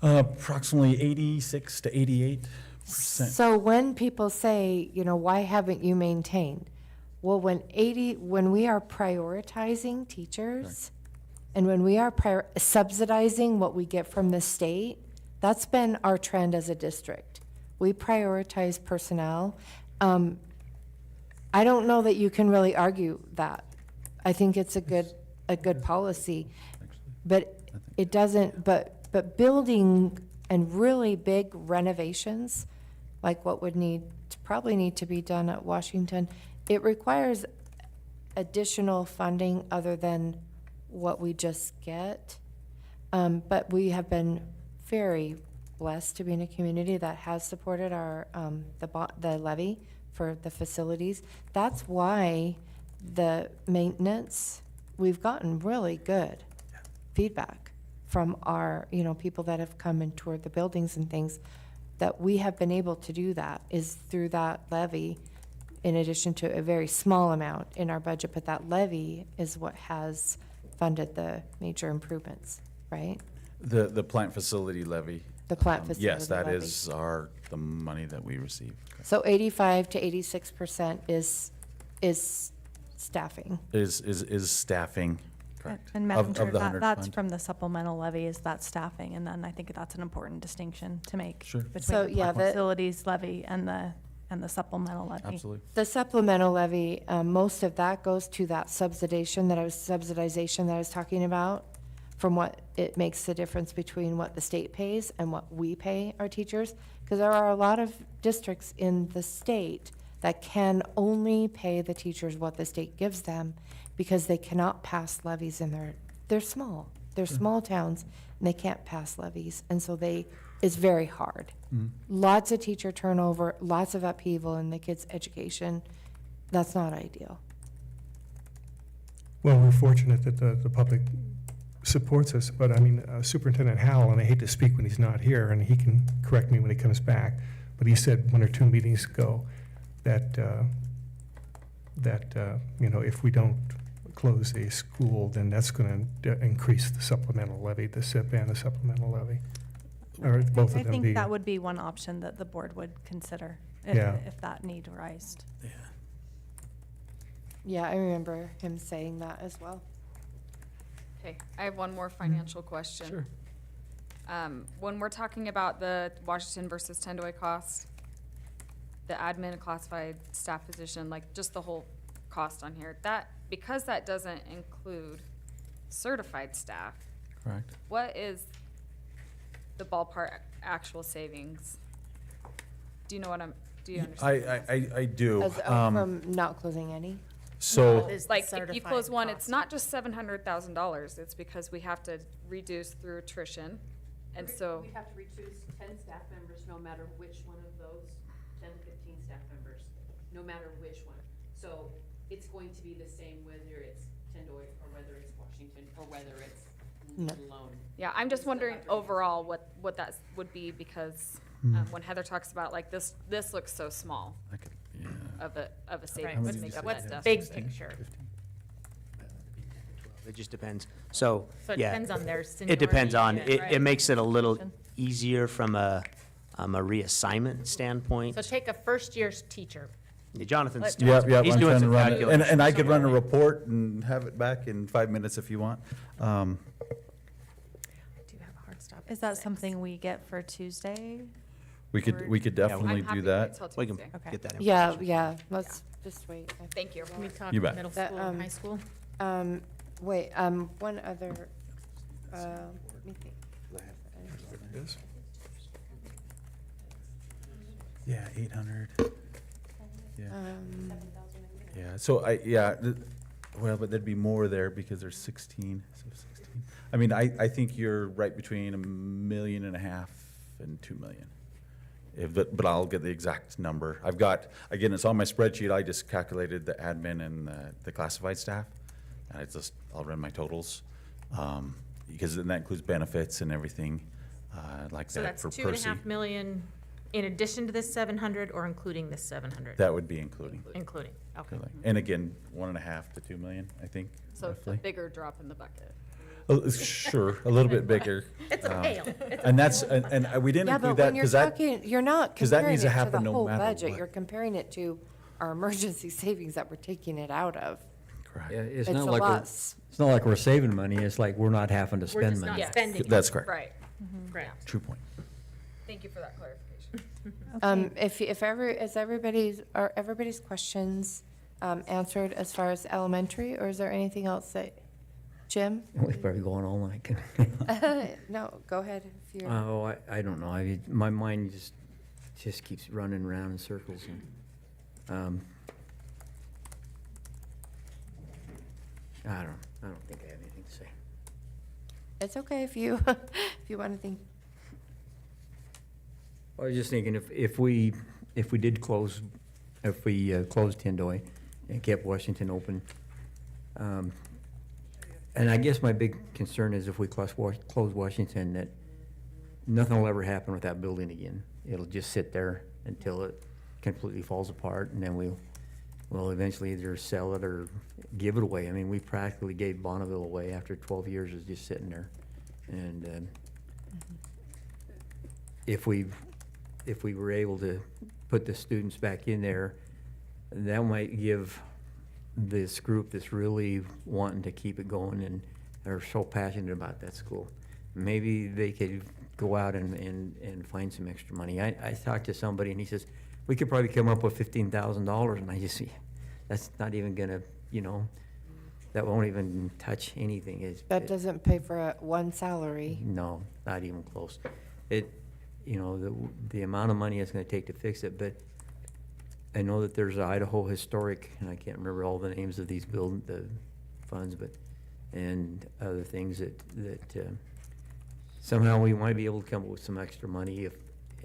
Approximately 86 to 88%. So when people say, why haven't you maintained? Well, when we are prioritizing teachers, and when we are subsidizing what we get from the state, that's been our trend as a district. We prioritize personnel. I don't know that you can really argue that. I think it's a good policy, but it doesn't. But building and really big renovations, like what would probably need to be done at Washington, it requires additional funding other than what we just get. But we have been very blessed to be in a community that has supported our the levy for the facilities. That's why the maintenance, we've gotten really good feedback from our people that have come and toured the buildings and things. That we have been able to do that is through that levy, in addition to a very small amount in our budget, but that levy is what has funded the major improvements, right? The plant facility levy. The plant facility Yes, that levy. is the money that we receive. So 85 to 86% is staffing. Is staffing, correct? And Of- Madam of Chair, the 100 that's fund. from the supplemental levy, is that staffing, and then I think that's an important distinction to make. Sure. Between So, the yeah, plant the- facilities levy and the supplemental levy. Absolutely. The supplemental levy, most of that goes to that subsidization that I was talking about, from what it makes the difference between what the state pays and what we pay our teachers. Because there are a lot of districts in the state that can only pay the teachers what the state gives them because they cannot pass levies in they're small. They're small towns and they can't pass levies. And so it's very hard. Lots of teacher turnover, lots of upheaval in the kids' education. That's not ideal. Well, we're fortunate that the public supports us, but I mean, Superintendent Howell, and I hate to speak when he's not here, and he can correct me when he comes back, but he said 1 or 2 meetings ago that, you know, if we don't close a school, then that's going to increase the supplemental levy, the SIP and the supplemental levy. Or both I of them. think that would be one option that the board would consider Yeah. if that need arised. Yeah, I remember him saying that as well. Okay, I have one more financial question. Sure. When we're talking about the Washington versus Tendoy cost, the admin and classified staff position, like just the whole cost on here, because that doesn't include certified staff, Correct. what is the ballpark actual savings? Do you know what do you understand? I do. As, from not closing any? So, Like, if you close one, it's not just $700,000, it's because we have to reduce through attrition, and so. We have to reduce 10 staff members, no matter which one of those 10 to 15 staff members, no matter which one. So it's going to be the same whether it's Tendoy or whether it's Washington or whether it's alone. Yeah, I'm just wondering overall what that would be, because when Heather talks about like this looks so small I could, yeah. of a savings Right. to make up What's that the deficit. big picture? It just depends. So, So it yeah. depends on their It depends on, seniority, it makes it a little easier from a reassignment standpoint. So take a first year's teacher. Jonathan's Yep, doing, Yep, he's I'm doing trying to some run it. calculations. And I could run a report and have it back in 5 minutes if you want. Do you have a hard stop? at Is that 6? something we get for Tuesday? We could definitely I'm happy do to wait that. till We can Tuesday. Okay. get that Yeah, information. yeah, let's just wait. Thank you. Can we talk You bet. middle That, school and high school? Wait, one other, let me think. Yeah, 800. Yeah. Yeah, well, but there'd be more there because there's 16, so 16. I mean, I think you're right between $1.5 million and $2 million. But I'll get the exact number. I've got, again, it's on my spreadsheet. I just calculated the admin and the classified staff. And I'll run my totals. Because then that includes benefits and everything like So that that's for 2.5 Percy. million in addition to this 700 or including this 700? That would be including. Including, okay. And again, 1.5 to 2 million, I think, So it's a roughly. bigger drop in the bucket. Sure, a little bit bigger. It's a pail. It's a And that's, and we didn't Yeah, but include that when you're because that, talking, you're not 'cause that comparing needs it to to the happen no whole matter budget. what. You're comparing it to our emergency savings that we're taking it out of. correct. Yeah, It's it's a not like lot. it's not like we're saving money, it's like we're not having to We're spend just money. not spending. it. That's correct. Right. Correct. True point. Thank you for that clarification. Are everybody's questions answered as far as elementary, or is there anything else that, Jim? We're probably going all night. No, go ahead if you're. Oh, I don't know. My mind just keeps running around in circles. And, I don't think I have anything to say. It's okay if you, if you want to think. I was just thinking if we did close, if we closed Tendoy and kept Washington open, and I guess my big concern is if we close Washington, that nothing will ever happen with that building again. It'll just sit there until it completely falls apart, and then we'll eventually either sell it or give it away. I mean, we practically gave Bonneville away after 12 years of just sitting there. And if we were able to put the students back in there, that might give this group that's really wanting to keep it going and are so passionate about that school, maybe they could go out and find some extra money. I talked to somebody and he says, we could probably come up with $15,000, and I just see, that's not even gonna, that won't even touch anything. That doesn't pay for one salary. No, not even close. The amount of money it's gonna take to fix it, but I know that there's Idaho Historic, and I can't remember all the names of these the funds, and other things that somehow we might be able to come up with some extra money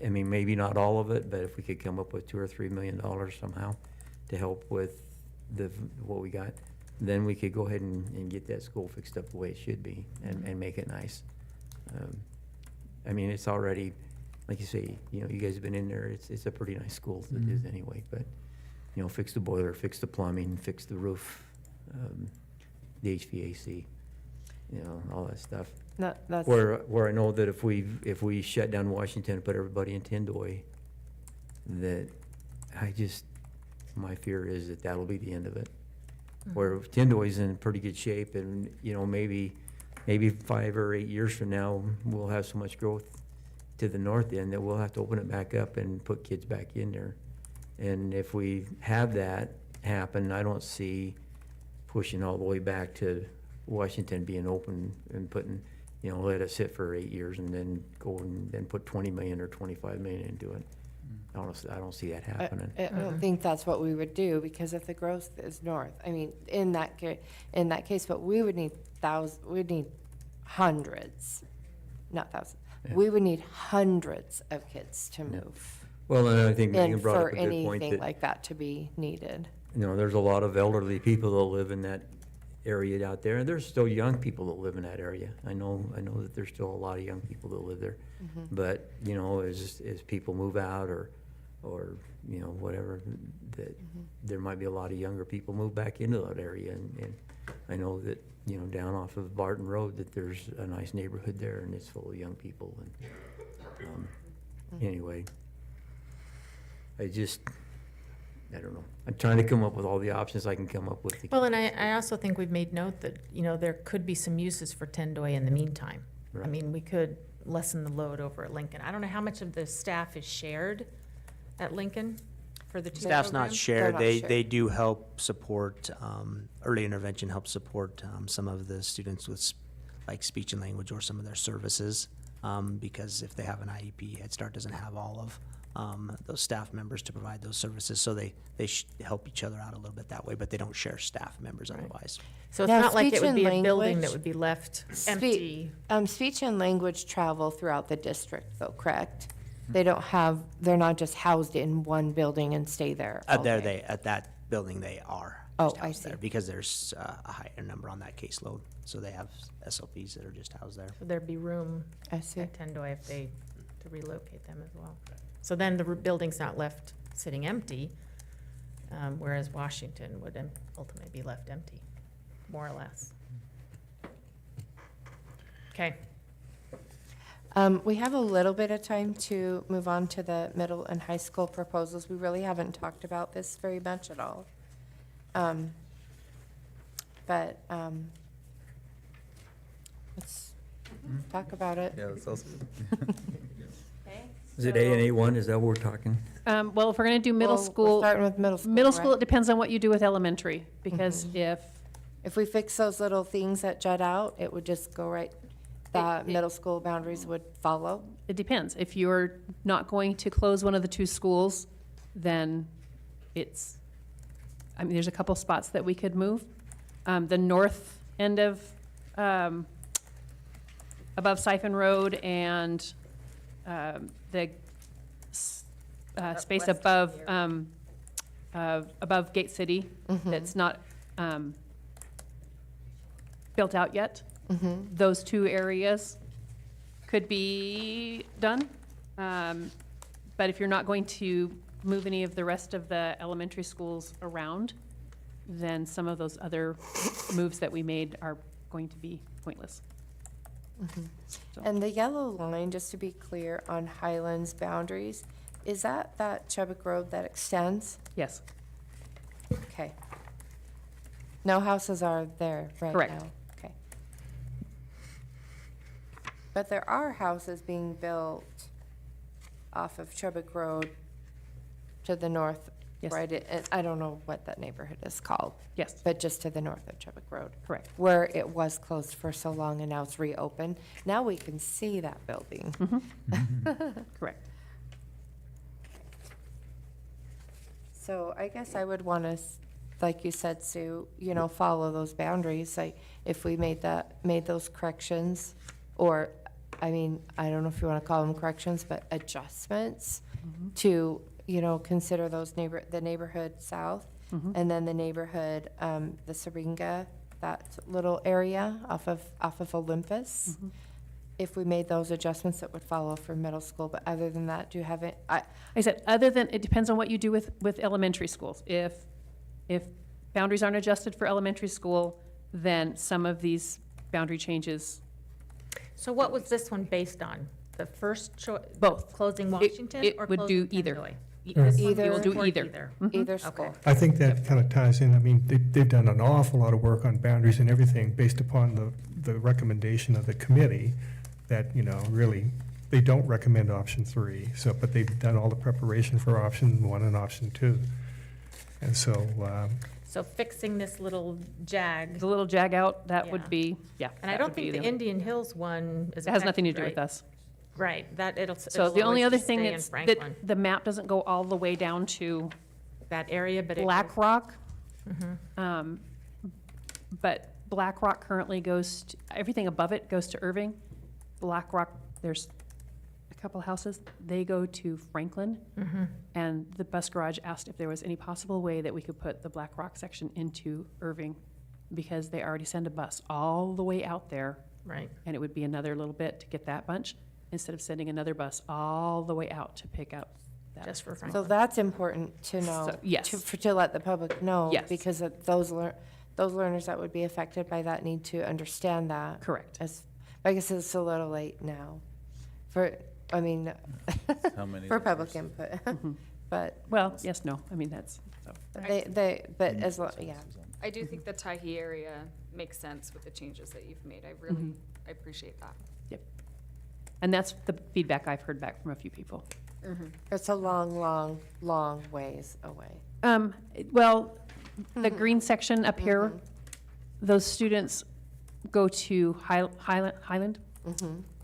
maybe not all of it, but if we could come up with $2 or $3 million somehow to help with what we got, then we could go ahead and get that school fixed up the way it should be and make it nice. It's already, like you say, you guys have been in there, it's a pretty nice school as it is anyway, but, fix the boiler, fix the plumbing, fix the roof, the HVAC, all that stuff. That's Where I know that if we shut down Washington and put everybody in Tendoy, that my fear is that that'll be the end of it. Where Tendoy's in pretty good shape, and maybe 5 or 8 years from now we'll have so much growth to the north end that we'll have to open it back up and put kids back in there. And if we have that happen, I don't see pushing all the way back to Washington being open and putting, let it sit for 8 years and then go and then put 20 million or 25 million into it. I don't see that happening. I don't think that's what we would do, because if the growth is north, in that case, but we would need hundreds, not thousands. Yeah. We would need hundreds of kids to move. Well, and I think Megan And brought up for a good point anything that, like that to be needed. there's a lot of elderly people that live in that area out there, and there's still young people that live in that area. I know that there's still a lot of young people that live there. But, as people move out or whatever, that there might be a lot of younger people move back into that area. And I know that, down off of Barton Road, that there's a nice neighborhood there, and it's full of young people. And anyway, I don't know. I'm trying to come up with all the options I can come up with. Well, and I also think we've made note that, there could be some uses for Tendoy in the meantime. Right. We could lessen the load over at Lincoln. I don't know how much of the staff is shared at Lincoln for the two Staff's not programs? shared. not They shared. do help support, early intervention helps support some of the students with like speech and language or some of their services. Because if they have an IEP, Head Start doesn't have all of those staff members to provide those services. So they help each other out a little bit that way, but they don't share staff members otherwise. So it's Now, not like speech it would and be a building language- that would be left empty. Speech and language travel throughout the district, though, correct? They're not just housed in one building and stay there all day. At that building, they are. Oh, just I housed there see. Because there's a higher number on that caseload. So they have SLPs that are just housed there. So there'd be room I see. at Tendoy to relocate them as well. So then the building's not left sitting empty, whereas Washington would ultimately be left empty, more or less. Okay. We have a little bit of time to move on to the middle and high school proposals. We really haven't talked about this very much at all. Let's talk about it. Yeah, that's also. Is it A and A1? Is that what we're talking? Well, if we're going to do middle Well, we're school, starting with middle school, it right? depends on what you do with elementary, because If we fix those little things that jut out, it would just go right, the middle school boundaries would follow. it depends. If you're not going to close one of the two schools, then there's a couple spots that we could move. The north end of, above Siphon Road and the space above, above Gate City, that's not built out yet. Those two areas could be done. But if you're not going to move any of the rest of the elementary schools around, then some of those other moves that we made are going to be pointless. So- And the yellow line, just to be clear, on Highlands boundaries, is that Chubbuck Road that extends? Yes, Okay. No houses are there right now? Correct. Okay. But there are houses being built off of Chubbuck Road to the north, Yes. right? I don't know what that neighborhood is called, yes, but just to the north of Chubbuck Road, correct. where it was closed for so long and now it's reopened. Now we can see that building. Correct. So I guess I would want to, like you said, Sue, follow those boundaries. Like if we made those corrections, or, I mean, I don't know if you want to call them corrections, but adjustments to, consider those the neighborhood south, and then the neighborhood, the Syringa, that little area off of Olympus. If we made those adjustments, that would follow for middle school. But other than that, do you have it? I said, other than, it depends on what you do with elementary schools. If boundaries aren't adjusted for elementary school, then some of these boundary changes, So what was this one based on? The first choice? Both. Closing Washington it or would do closing either. Tendoy? Or- This one Either. will do support either. Either school. Okay. I think that kind of ties in, I mean, they've done an awful lot of work on boundaries and everything based upon the recommendation of the committee that, really, they don't recommend option 3, but they've done all the preparation for option 1 and option 2. And so, So fixing this little jag, the little jag out, that Yeah. would be, yeah. and I that don't would be think the the- Indian Hills one is. It has nothing to do affected, with us. Right, that it'll. So it'll the only always other just thing stay in that's, Franklin, that the map doesn't go all the way down to that area, but it. Black Rock. Mhm. But Black Rock currently goes, everything above it goes to Irving. Black Rock, there's a couple houses, they go to Franklin. And the bus garage asked if there was any possible way that we could put the Black Rock section into Irving, because they already send a bus all the way out there, Right. and it would be another little bit to get that bunch, instead of sending another bus all the way out to pick up that. Just for So Franklin. that's important to know. So, yes. To let the public know. Yes. Because of those learners that would be affected by that need to understand that. Correct. I guess it's a little late now for public input. But Well, yes, no, I mean, that's, so. but as long, yeah. I do think the Tyhee area makes sense with the changes that you've made. I really, I appreciate that. And that's the feedback I've heard back from a few people. It's a long, long, long ways away. Well, the green section up here, those students go to Highland,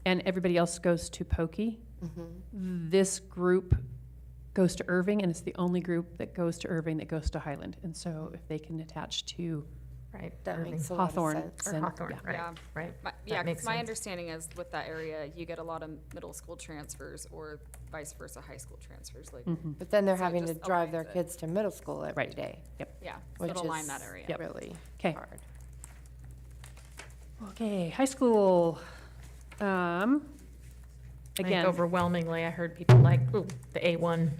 and everybody else goes to Pokey. This group goes to Irving, and it's the only group that goes to Irving that goes to Highland. And so if they can attach to Right. That Irving. makes a lot of Hawthorne, sense. Or then, Hawthorne, yeah. right, Yeah. right. Yeah, That makes because my sense. understanding is with that area, you get a lot of middle school transfers or vice versa, high school transfers, like, But then they're So it having to just drive their aligns it. kids to middle school every Right. day, yeah, so which it'll line is that area. really 'Kay. hard. Okay, high school. I think Again, overwhelmingly, I heard people like, ooh, the A1.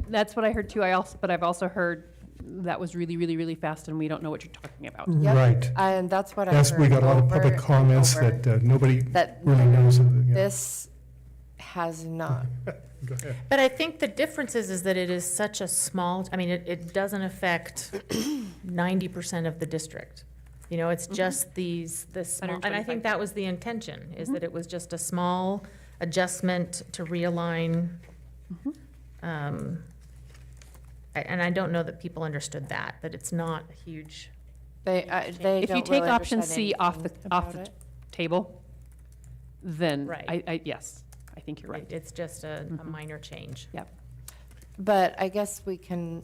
that's what I heard too. But I've also heard that was really, really, really fast, and we don't know what you're talking about. Yep. right. And that's what I Yes, heard. we got a lot of over public and comments over, that nobody that really knows. this has not. Go ahead. But I think the difference is that it is such a small, I mean, it doesn't affect 90% of the district. You know, it's just this small, and I think that was the intention, is that it was just a small adjustment to realign. And I don't know that people understood that it's not a huge, They If you don't take really option understand C off the, anything off about the it. table, then Right. yes, I think you're right. it's just a minor change. Yep. But I guess we can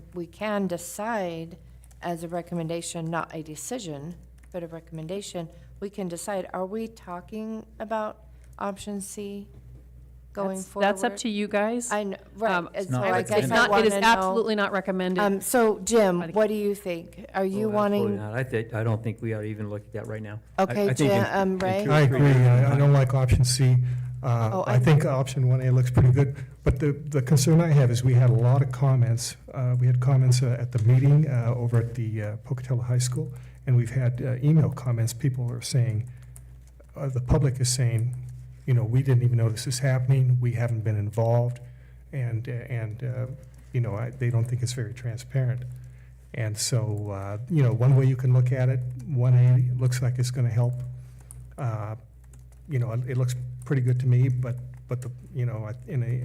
decide as a recommendation, not a decision, but a recommendation. We can decide, are we talking about option C going forward? That's up to you guys. I know, right. It's so not I It's guess I not, it wanna is know- absolutely not recommended. So Jim, I think- what do you think? Are you Oh, absolutely wanting? not. I don't think we ought to even look at that right now. Okay, I think in- Jim, in Ray? 2 or I 3 agree. years' I time- don't like option C. I I think option 1A looks pretty good. But the concern I have is we had a lot of comments. We had comments at the meeting over at the Pocatello High School, and we've had email comments. People are saying, the public is saying, we didn't even know this is happening, we haven't been involved, and they don't think it's very transparent. And so, one way you can look at it, 1A looks like it's going to help. It looks pretty good to me, but in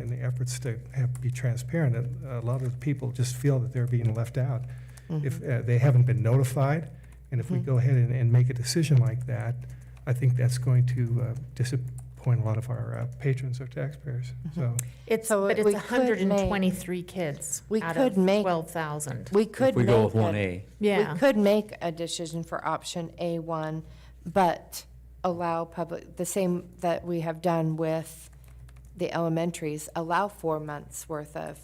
the efforts to be transparent, a lot of the people just feel that they're being left out. If they haven't been notified, and if we go ahead and make a decision like that, I think that's going to disappoint a lot of our patrons or taxpayers. So But it's we could 123 kids we out could of make- 12,000. We could If we go with make 1A. Yeah. We could make a decision for option A1, but allow the same that we have done with the elementaries, allow 4 months worth of.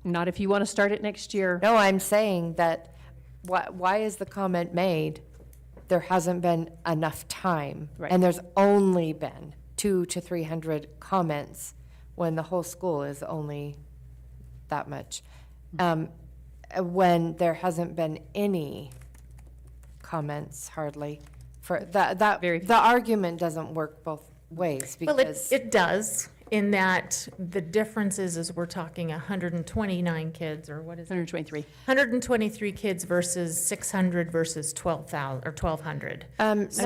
Not if you want to start it next year. No, I'm saying that, why is the comment made? There hasn't been enough time. Right. And there's only been 200 to 300 comments when the whole school is only that much. When there hasn't been any comments hardly for Very few. the argument doesn't work both ways Well, because. it does, in that the difference is we're talking 129 kids, or what is it? 123. 123 kids versus 600 versus 12,000, or 1,200. It's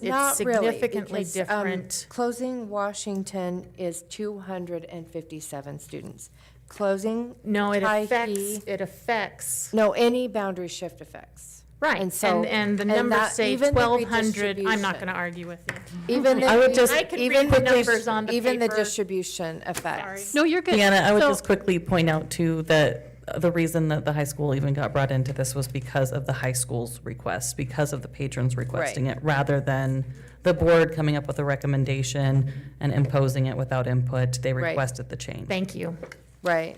Not really, significantly because, different. Closing Washington is 257 students. Closing No, it Tyke- affects, No, any boundary shift effects. right, And so- and the and numbers that- say even the 1,200, I'm not redistribution. going to argue with you. Even I would just- the, I could even read the the numbers on the even the paper. distribution effects. No, you're good. Deanna, I would So- just quickly point out too that the reason that the high school even got brought into this was because of the high school's request, because of the patrons requesting it, rather than the board coming up with a recommendation and imposing it without input. They Right. requested the change. Thank you. Right.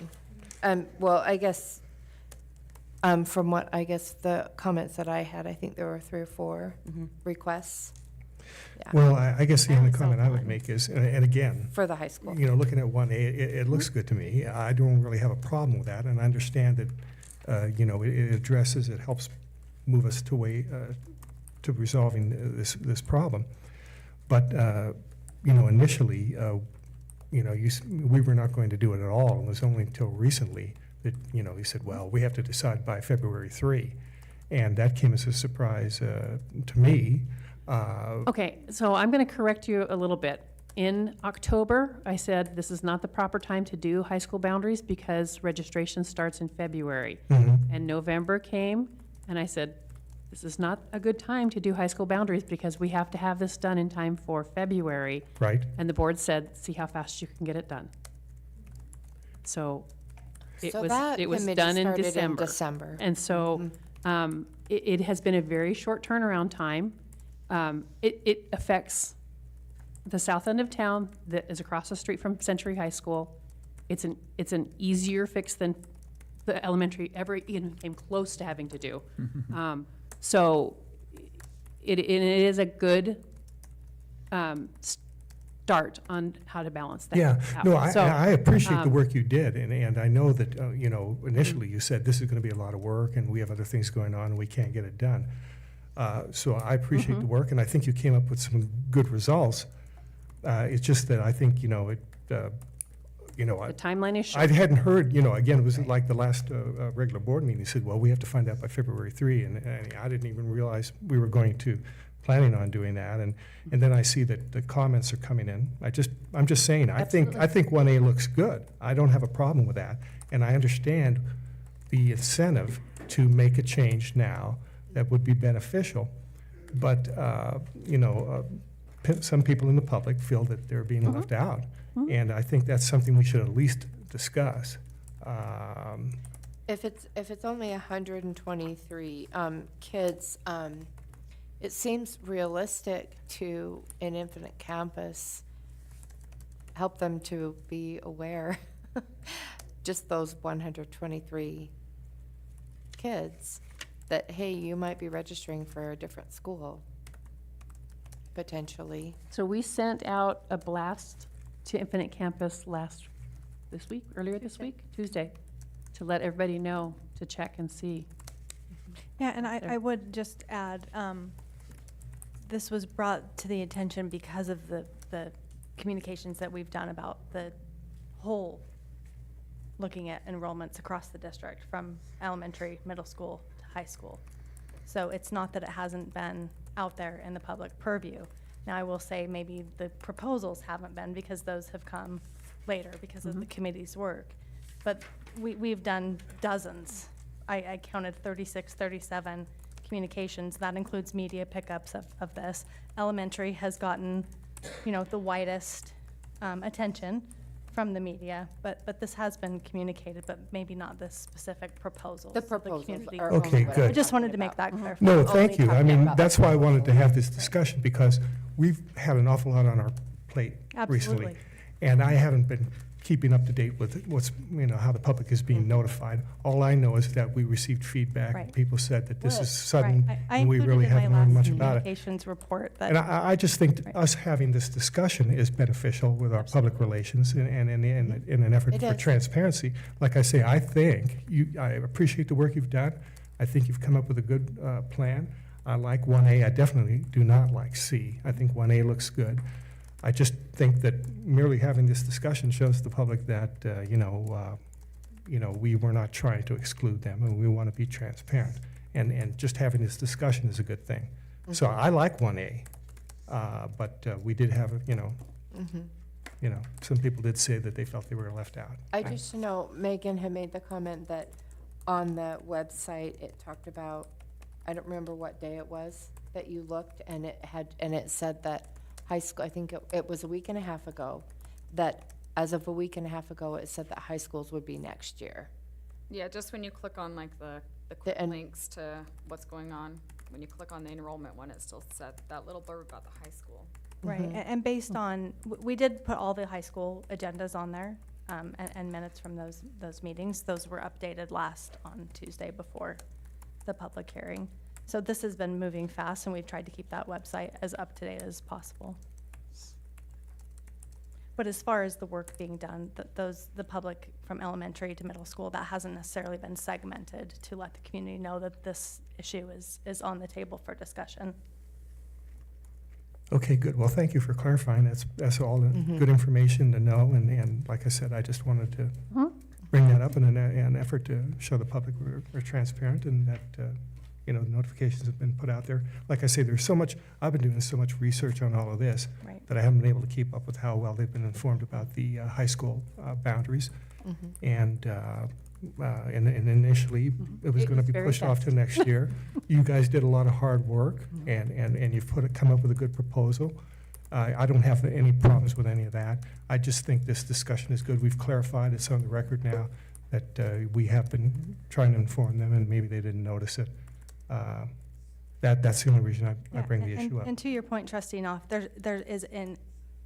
Well, I guess, from what, I guess the comments that I had, I think there were 3 or 4 requests. Yeah, Well, I guess the I only only saw comment I would one. make is, and again, for the high school. looking at 1A, it looks good to me. I don't really have a problem with that, and I understand that, it addresses, it helps move us to resolving this problem. But, initially, we were not going to do it at all. It was only until recently that, he said, well, we have to decide by February 3. And that came as a surprise to me. Okay, so I'm going to correct you a little bit. In October, I said this is not the proper time to do high school boundaries because registration starts in February. And November came, and I said, this is not a good time to do high school boundaries because we have to have this done in time for February. Right. And the board said, see how fast you can get it done. So So that it was committee done in started December. December. And so it has been a very short turnaround time. It affects the south end of town that is across the street from Century High School. It's an easier fix than the elementary ever even came close to having to do. So it is a good start on how to balance that. Yeah, out. no, So, I appreciate the work you did, and I know that, initially you said this is going to be a lot of work, and we have other things going on, and we can't get it done. So I appreciate the work, and I think you came up with some good results. It's just that I think, the timeline is I short. hadn't heard, again, it was like the last regular board meeting, he said, well, we have to find out by February 3, and I didn't even realize we were planning on doing that, and then I see that the comments are coming in. I'm just saying, I think 1A looks good. I don't have a problem with that, and I understand the incentive to make a change now that would be beneficial, but, some people in the public feel that they're being left out, and I think that's something we should at least discuss. If it's only 123 kids, it seems realistic to, in Infinite Campus, help them to be aware, just those 123 kids, that, hey, you might be registering for a different school, potentially. So we sent out a blast to Infinite Campus earlier this week, Tuesday, to let everybody know, to check and see. Yeah, and I would just add, This was brought to the attention because of the communications that we've done about the whole, looking at enrollments across the district from elementary, middle school to high school. So it's not that it hasn't been out there in the public purview. Now, I will say maybe the proposals haven't been because those have come later because of the committee's work. But we've done dozens. I counted 36, 37 communications. That includes media pickups of this. Elementary has gotten, the widest attention from the media, but this has been communicated, but maybe not the specific proposals. The So proposals community- are Okay, only what good. I'm I just wanted talking to make about. that clarification. No, Only thank you. I talking mean, about that's the why I wanted to have this proposals. discussion, because we've had an awful lot on our plate recently. Absolutely. And I haven't been keeping up to date with what's, how the public is being notified. All I know is that we received feedback. Right. People said that this Good. is sudden, Right. I and we included really in my haven't learned last much about it. communications report And that, I just think Right. us having this discussion is beneficial with our public relations and in an effort It for is. transparency. Like I say, I appreciate the work you've done. I think you've come up with a good plan. I like 1A. I definitely do not like C. I think 1A looks good. I just think that merely having this discussion shows the public that, we were not trying to exclude them, and we want to be transparent. And just having this discussion is a good thing. So I like 1A, but we did have, some people did say that they felt they were left out. I just know Megan had made the comment that on the website, it talked about, I don't remember what day it was that you looked, and it said that high school, I think it was a week and a half ago, that as of a week and a half ago, it said that high schools would be next year. Yeah, just when you click on like the quick and- links to what's going on, when you click on the enrollment one, it still said that little blurb about the high school. right, and based on, we did put all the high school agendas on there, and minutes from those meetings. Those were updated last on Tuesday before the public hearing. So this has been moving fast, and we've tried to keep that website as up to date as possible. But as far as the work being done, the public from elementary to middle school, that hasn't necessarily been segmented to let the community know that this issue is on the table for discussion. Okay, good. Well, thank you for clarifying. That's all good information to know. And like I said, I just wanted to bring that up in an effort to show the public we're transparent and that, notifications have been put out there. Like I say, I've been doing so much research on all of this Right. that I haven't been able to keep up with how well they've been informed about the high school boundaries. And initially, it was It going to was be very pushed off fast. to next year. You guys did a lot of hard work, and you've come up with a good proposal. I don't have any problems with any of that. I just think this discussion is good. We've clarified, it's on the record now, that we have been trying to inform them, and maybe they didn't notice it. That's the only reason I Yeah, bring the and- issue up. And to your point, trustee Knopf, there is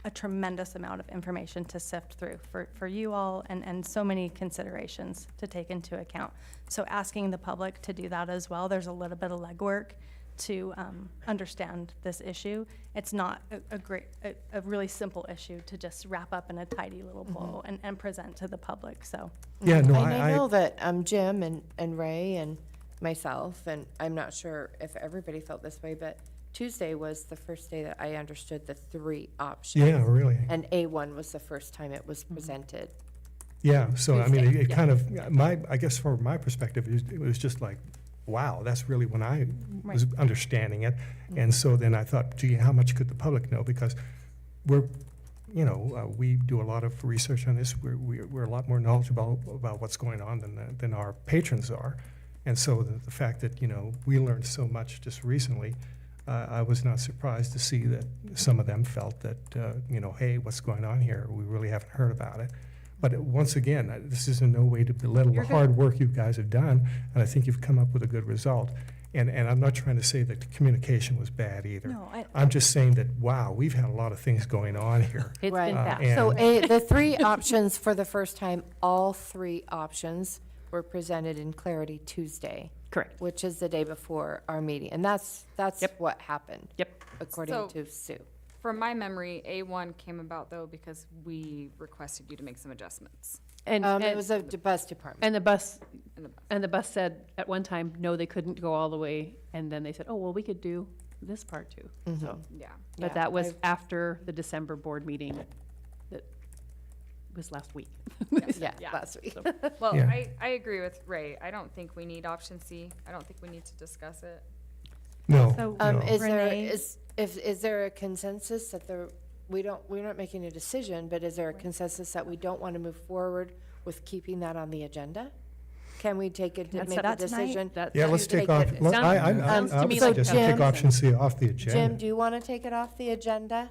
a tremendous amount of information to sift through for you all and so many considerations to take into account. So asking the public to do that as well, there's a little bit of legwork to understand this issue. It's not a really simple issue to just wrap up in a tidy little bow and present to the public, so. Yeah, no, And I know that Jim and Ray and myself, and I'm not sure if everybody felt this way, but Tuesday was the first day that I understood the three options. Yeah, really. And A1 was the first time it was presented. Yeah, so I mean, Tuesday, it yeah. kind of, I guess from my perspective, it was just like, wow, that's really when I was understanding it. And so then I thought, gee, how much could the public know? Because we do a lot of research on this. We're a lot more knowledgeable about what's going on than our patrons are. And so the fact that, we learned so much just recently, I was not surprised to see that some of them felt that, hey, what's going on here? We really haven't heard about it. But once again, this is in no way to belittle the hard work you guys have done, and I think you've come up with a good result. And I'm not trying to say that the communication was bad either. No, I'm just saying that, wow, we've had a lot of things going on here. It's Right. been fast. and- So the three options for the first time, all three options were presented in clarity Tuesday, Correct. which is the day before our meeting. And that's Yep. what happened, Yep. according So- to Sue. From my memory, A1 came about though because we requested you to make some adjustments And, It was a bus department. and the bus, in the. and the bus said at one time, no, they couldn't go all the way. And then they said, oh, well, we could do this part too, Mm-hmm. so. Yeah. But that was after the December board meeting that was last week. Yeah, Yeah. last week. Well, Yeah. I agree with Ray. I don't think we need option C. I don't think we need to discuss it. No, So, no. Is there, Renee? is there a consensus that we're not making a decision, but is there a consensus that we don't want to move forward with keeping that on the agenda? Can we take it to That's make a that tonight? decision? Yeah, let's Take take off, it- Sounds to me so like just Jim- take option C off the Jim, agenda. do you want to take it off the agenda?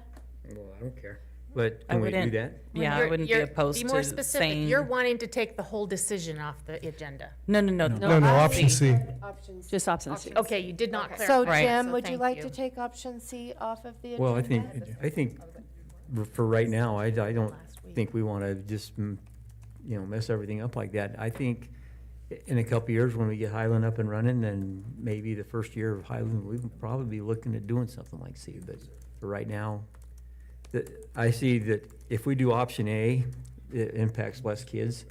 Well, I don't care, but I can we do wouldn't- that? Yeah, I You're- wouldn't be you're- opposed Be more to specific. saying. You're wanting to take the whole decision off the agenda. No, No, option C. Option C. Just option C. Okay, you did not Okay. So clarify. Jim, would you thank like to take option C off of the agenda? Well, I think for right now, I don't think we want to just, mess everything up like that. I think in a couple of years, when we get Highland up and running, then maybe the first year of Highland, we would probably be looking at doing something like C. But for right now, I see that if we do option A, it impacts less kids.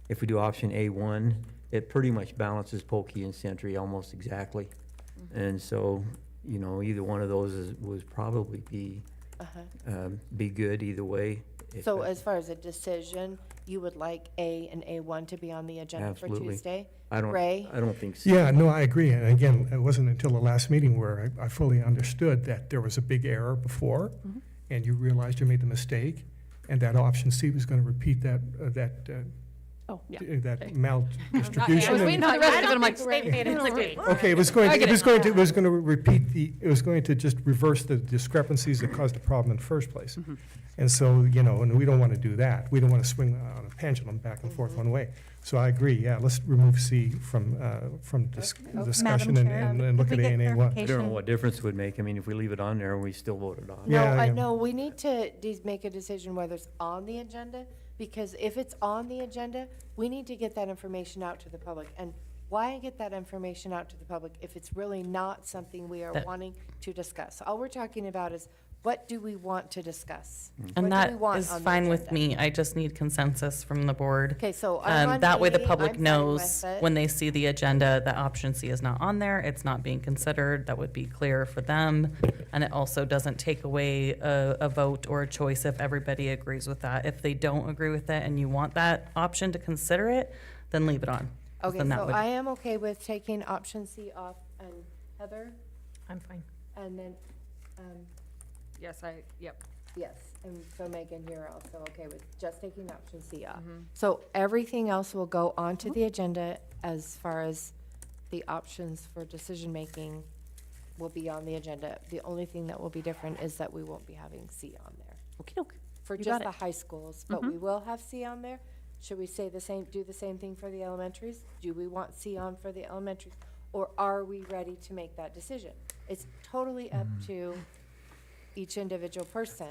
If we do option A1, it pretty much balances Pokey and Sentry almost exactly. And so, either one of those would probably be good either way. If So it- as far as a decision, you would like A and A1 to be on the agenda for Absolutely. Tuesday? I Ray? don't think so. Yeah, no, I agree. And again, it wasn't until the last meeting where I fully understood that there was a big error before, and you realized you made the mistake, and that option C was going to repeat that Oh, yeah. that maldistribution. I was waiting for the rest of it, I'm like, They made a mistake. Okay, it was going to repeat it was going to just reverse the discrepancies that caused the problem in the first place. And so, and we don't want to do that. We don't want to swing on a pendulum back and forth one way. So I agree, yeah, let's remove C from discussion Madam Chair, and look could at we A get and A1. I don't know clarification? what difference it would make. I mean, if we leave it on there, we still vote it on. No, Yeah, yeah. no, we need to make a decision whether it's on the agenda, because if it's on the agenda, we need to get that information out to the public. And why get that information out to the public if it's really not something we are That- wanting to discuss? All we're talking about is, what do we want to discuss? And What do that we want is on the fine with agenda? me. I just need consensus from the board. Okay, so I'm on That way the B, public I'm fine knows with it. when they see the agenda that option C is not on there, it's not being considered. That would be clear for them. And it also doesn't take away a vote or a choice if everybody agrees with that. If they don't agree with it and you want that option to consider it, then leave it on. 'Cause Okay, then that so would- I am okay with taking option C off, and Heather, I'm fine. and then, Yes, yep. yes, and so Megan, you're also okay with just taking option C off. So everything else will go onto the agenda as far as the options for decision-making will be on the agenda. The only thing that will be different is that we won't be having C on there Okey-doke. for You just got the it. high schools, but we will have C on there. Should we do the same thing for the elementaries? Do we want C on for the elementaries? Or are we ready to make that decision? It's totally up to each individual person.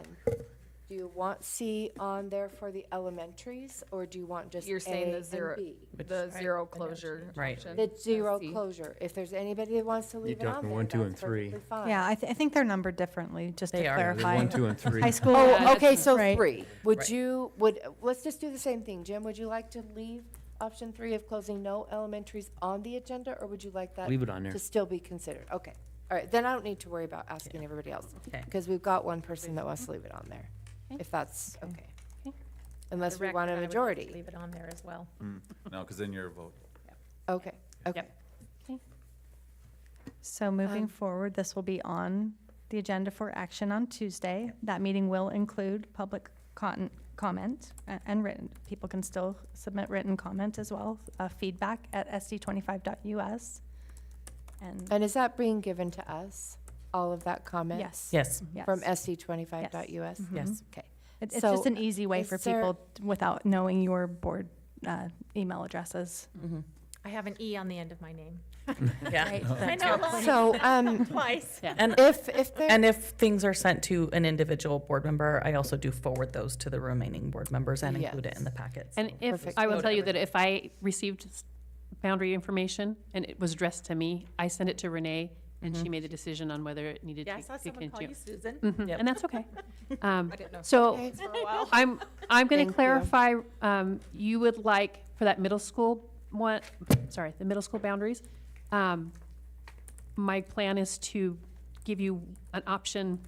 Do you want C on there for the elementaries, or do you want just You're saying A the and zero, B? the zero closure Right. option. The zero C. closure. If there's anybody that wants to leave it on talking there, 1, 2, and that's 3. perfectly fine. Yeah, I think they're numbered differently, just to They are. Yeah, they're clarify. 1, 2, and 3. High school. Oh, okay, so Right. 3. Let's just do the same thing. Jim, would you like to leave option 3 of closing no elementaries on the agenda, or would you like that Leave it on there. to still be considered? Okay. All right, then I don't need to worry about asking everybody else, Okay. because we've got one person that wants to leave it on there, if that's okay. Okay. Unless The we want a record, I would majority. Leave it on there as well. No, because then your vote. Okay, okay. So moving forward, this will be on the agenda for action on Tuesday. That meeting will include public comment and written. People can still submit written comment as well, feedback at sd25.us. And is that being given to us, all of that comment? Yes. Yes, Yes. From sd25.us? yes. Okay. It's So, just an easy way is for there- people without knowing your board email addresses. I have an E on the end of my name. Yeah. I know, So, twice. And if there. And if things are sent to an individual board member, I also do forward those to the remaining board members and include it in the packets. And if, Perfect. I will Note tell you that everything. if I received boundary information and it was addressed to me, I send it to Renee, and she made the decision on whether it needed Yeah, to I be saw someone call you continued. Susan. Yep. And that's okay. I didn't know. So Okay. For a while. I'm going Thank you. to clarify, you would like for that middle school the middle school boundaries. My plan is to give you an option,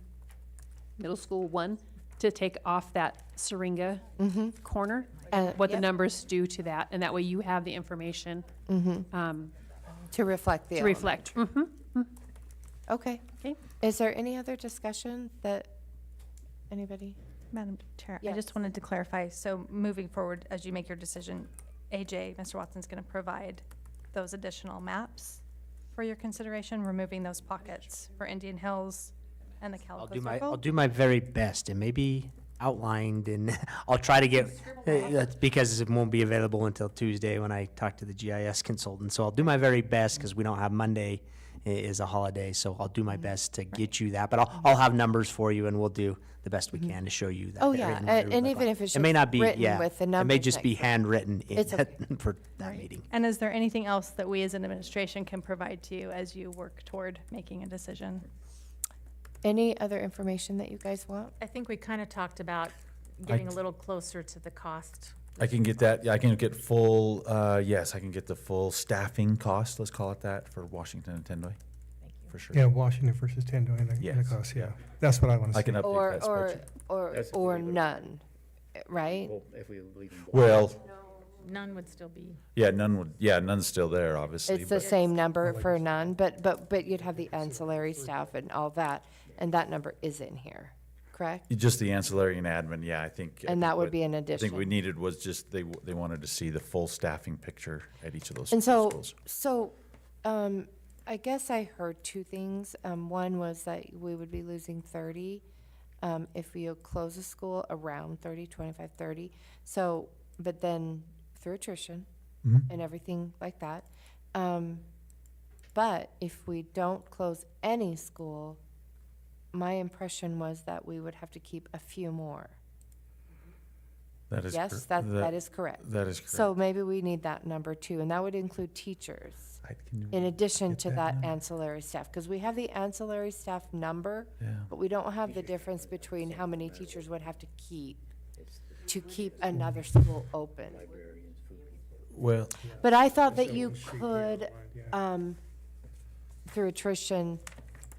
middle school 1, to take off that Syringa corner, what the Yep. numbers do to that, and that way you have the information To reflect the to element. reflect. Okay. Okay. Is there any other discussion that anybody? Madam Chair, I Yes. just wanted to clarify, so moving forward, as you make your decision, AJ, Mr. Watson's going to provide those additional maps for your consideration, removing those pockets for Indian Hills and the I'll Calico do my, Circle? I'll do my very best, and maybe outlined, and I'll try to get, that's because it won't be available until Tuesday when I talk to the GIS consultant. So I'll do my very best, because we don't have Monday is a holiday, so I'll do my best to get you that. But I'll have numbers for you, and we'll do the best we can to show you that. Oh, there yeah, and what it would and look even like. if it's It may just not be, written yeah, with the it may numbers just be next to it. handwritten It's okay. for that meeting. And is there anything else that we as an administration can provide to you as you work toward making a decision? Any other information that you guys want? I think we kind of talked about getting a little closer to the cost. I can get that, yeah, I can get full, yes, I can get the full staffing cost, let's call it that, for Washington and Tendoy. For sure. Yeah, Washington versus Tendoy and the Yes, cost, yeah. That's what I want to I see. can update Or, that or, spreadsheet. or none, right? Well, None would still be. yeah, none's still there, obviously. It's the but- same number for none, but you'd have the ancillary staff and all that, and that number is in here, correct? Just the ancillary and admin, yeah, I think. And that would what- be an I think we addition. needed was just, they wanted to see the full staffing picture at each of those And so, schools. I guess I heard two things. One was that we would be losing 30 if we close a school around 30, 25, 30. So, but then through attrition and everything like that. But if we don't close any school, my impression was that we would have to keep a few more. That is. Yes, cor- that is correct. That is correct. So maybe we need that number too, and that would include teachers. In addition to that ancillary staff, because we have the ancillary staff number, Yeah. but we don't have the difference between how many teachers would have to keep another school open. Well, But I thought that you could, through attrition,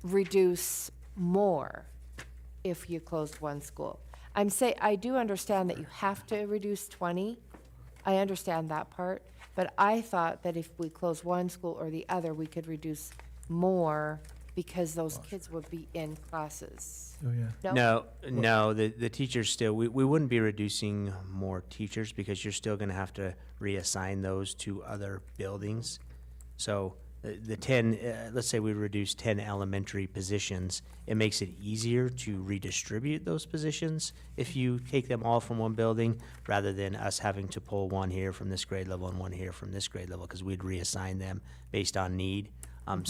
reduce more if you closed one school. I do understand that you have to reduce 20. I understand that part, but I thought that if we close one school or the other, we could reduce more because those kids would be in classes. oh, yeah. No, the teachers still, we wouldn't be reducing more teachers because you're still gonna have to reassign those to other buildings. So the 10, let's say we reduce 10 elementary positions, it makes it easier to redistribute those positions if you take them all from one building, rather than us having to pull one here from this grade level and one here from this grade level, because we'd reassign them based on need.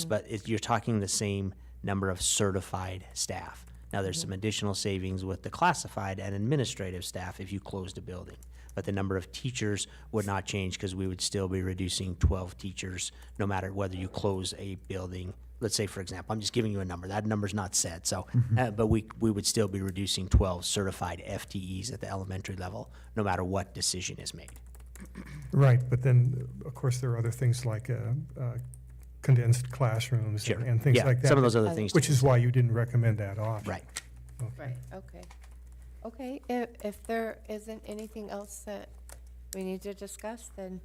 But you're talking the same number of certified staff. Now, there's some additional savings with the classified and administrative staff if you closed a building. But the number of teachers would not change, because we would still be reducing 12 teachers no matter whether you close a building. Let's say, for example, I'm just giving you a number. That number's not set, so, but we would still be reducing 12 certified FTEs at the elementary level, no matter what decision is made. Right, but then, of course, there are other things like condensed classrooms Sure. and things Yeah, like that. some of those other things. Which is why you didn't recommend that option. Right. Right, okay. Okay, if there isn't anything else that we need to discuss, then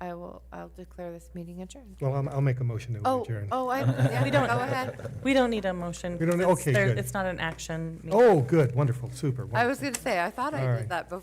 I'll declare this meeting adjourned. Well, I'll make a motion that we adjourn. Yeah, We don't- go ahead. We don't need a motion. We don't need- because okay, there- good. It's not an action meeting. Oh, good, wonderful, super. I was wonderful. gonna say, I thought All I right. did that before.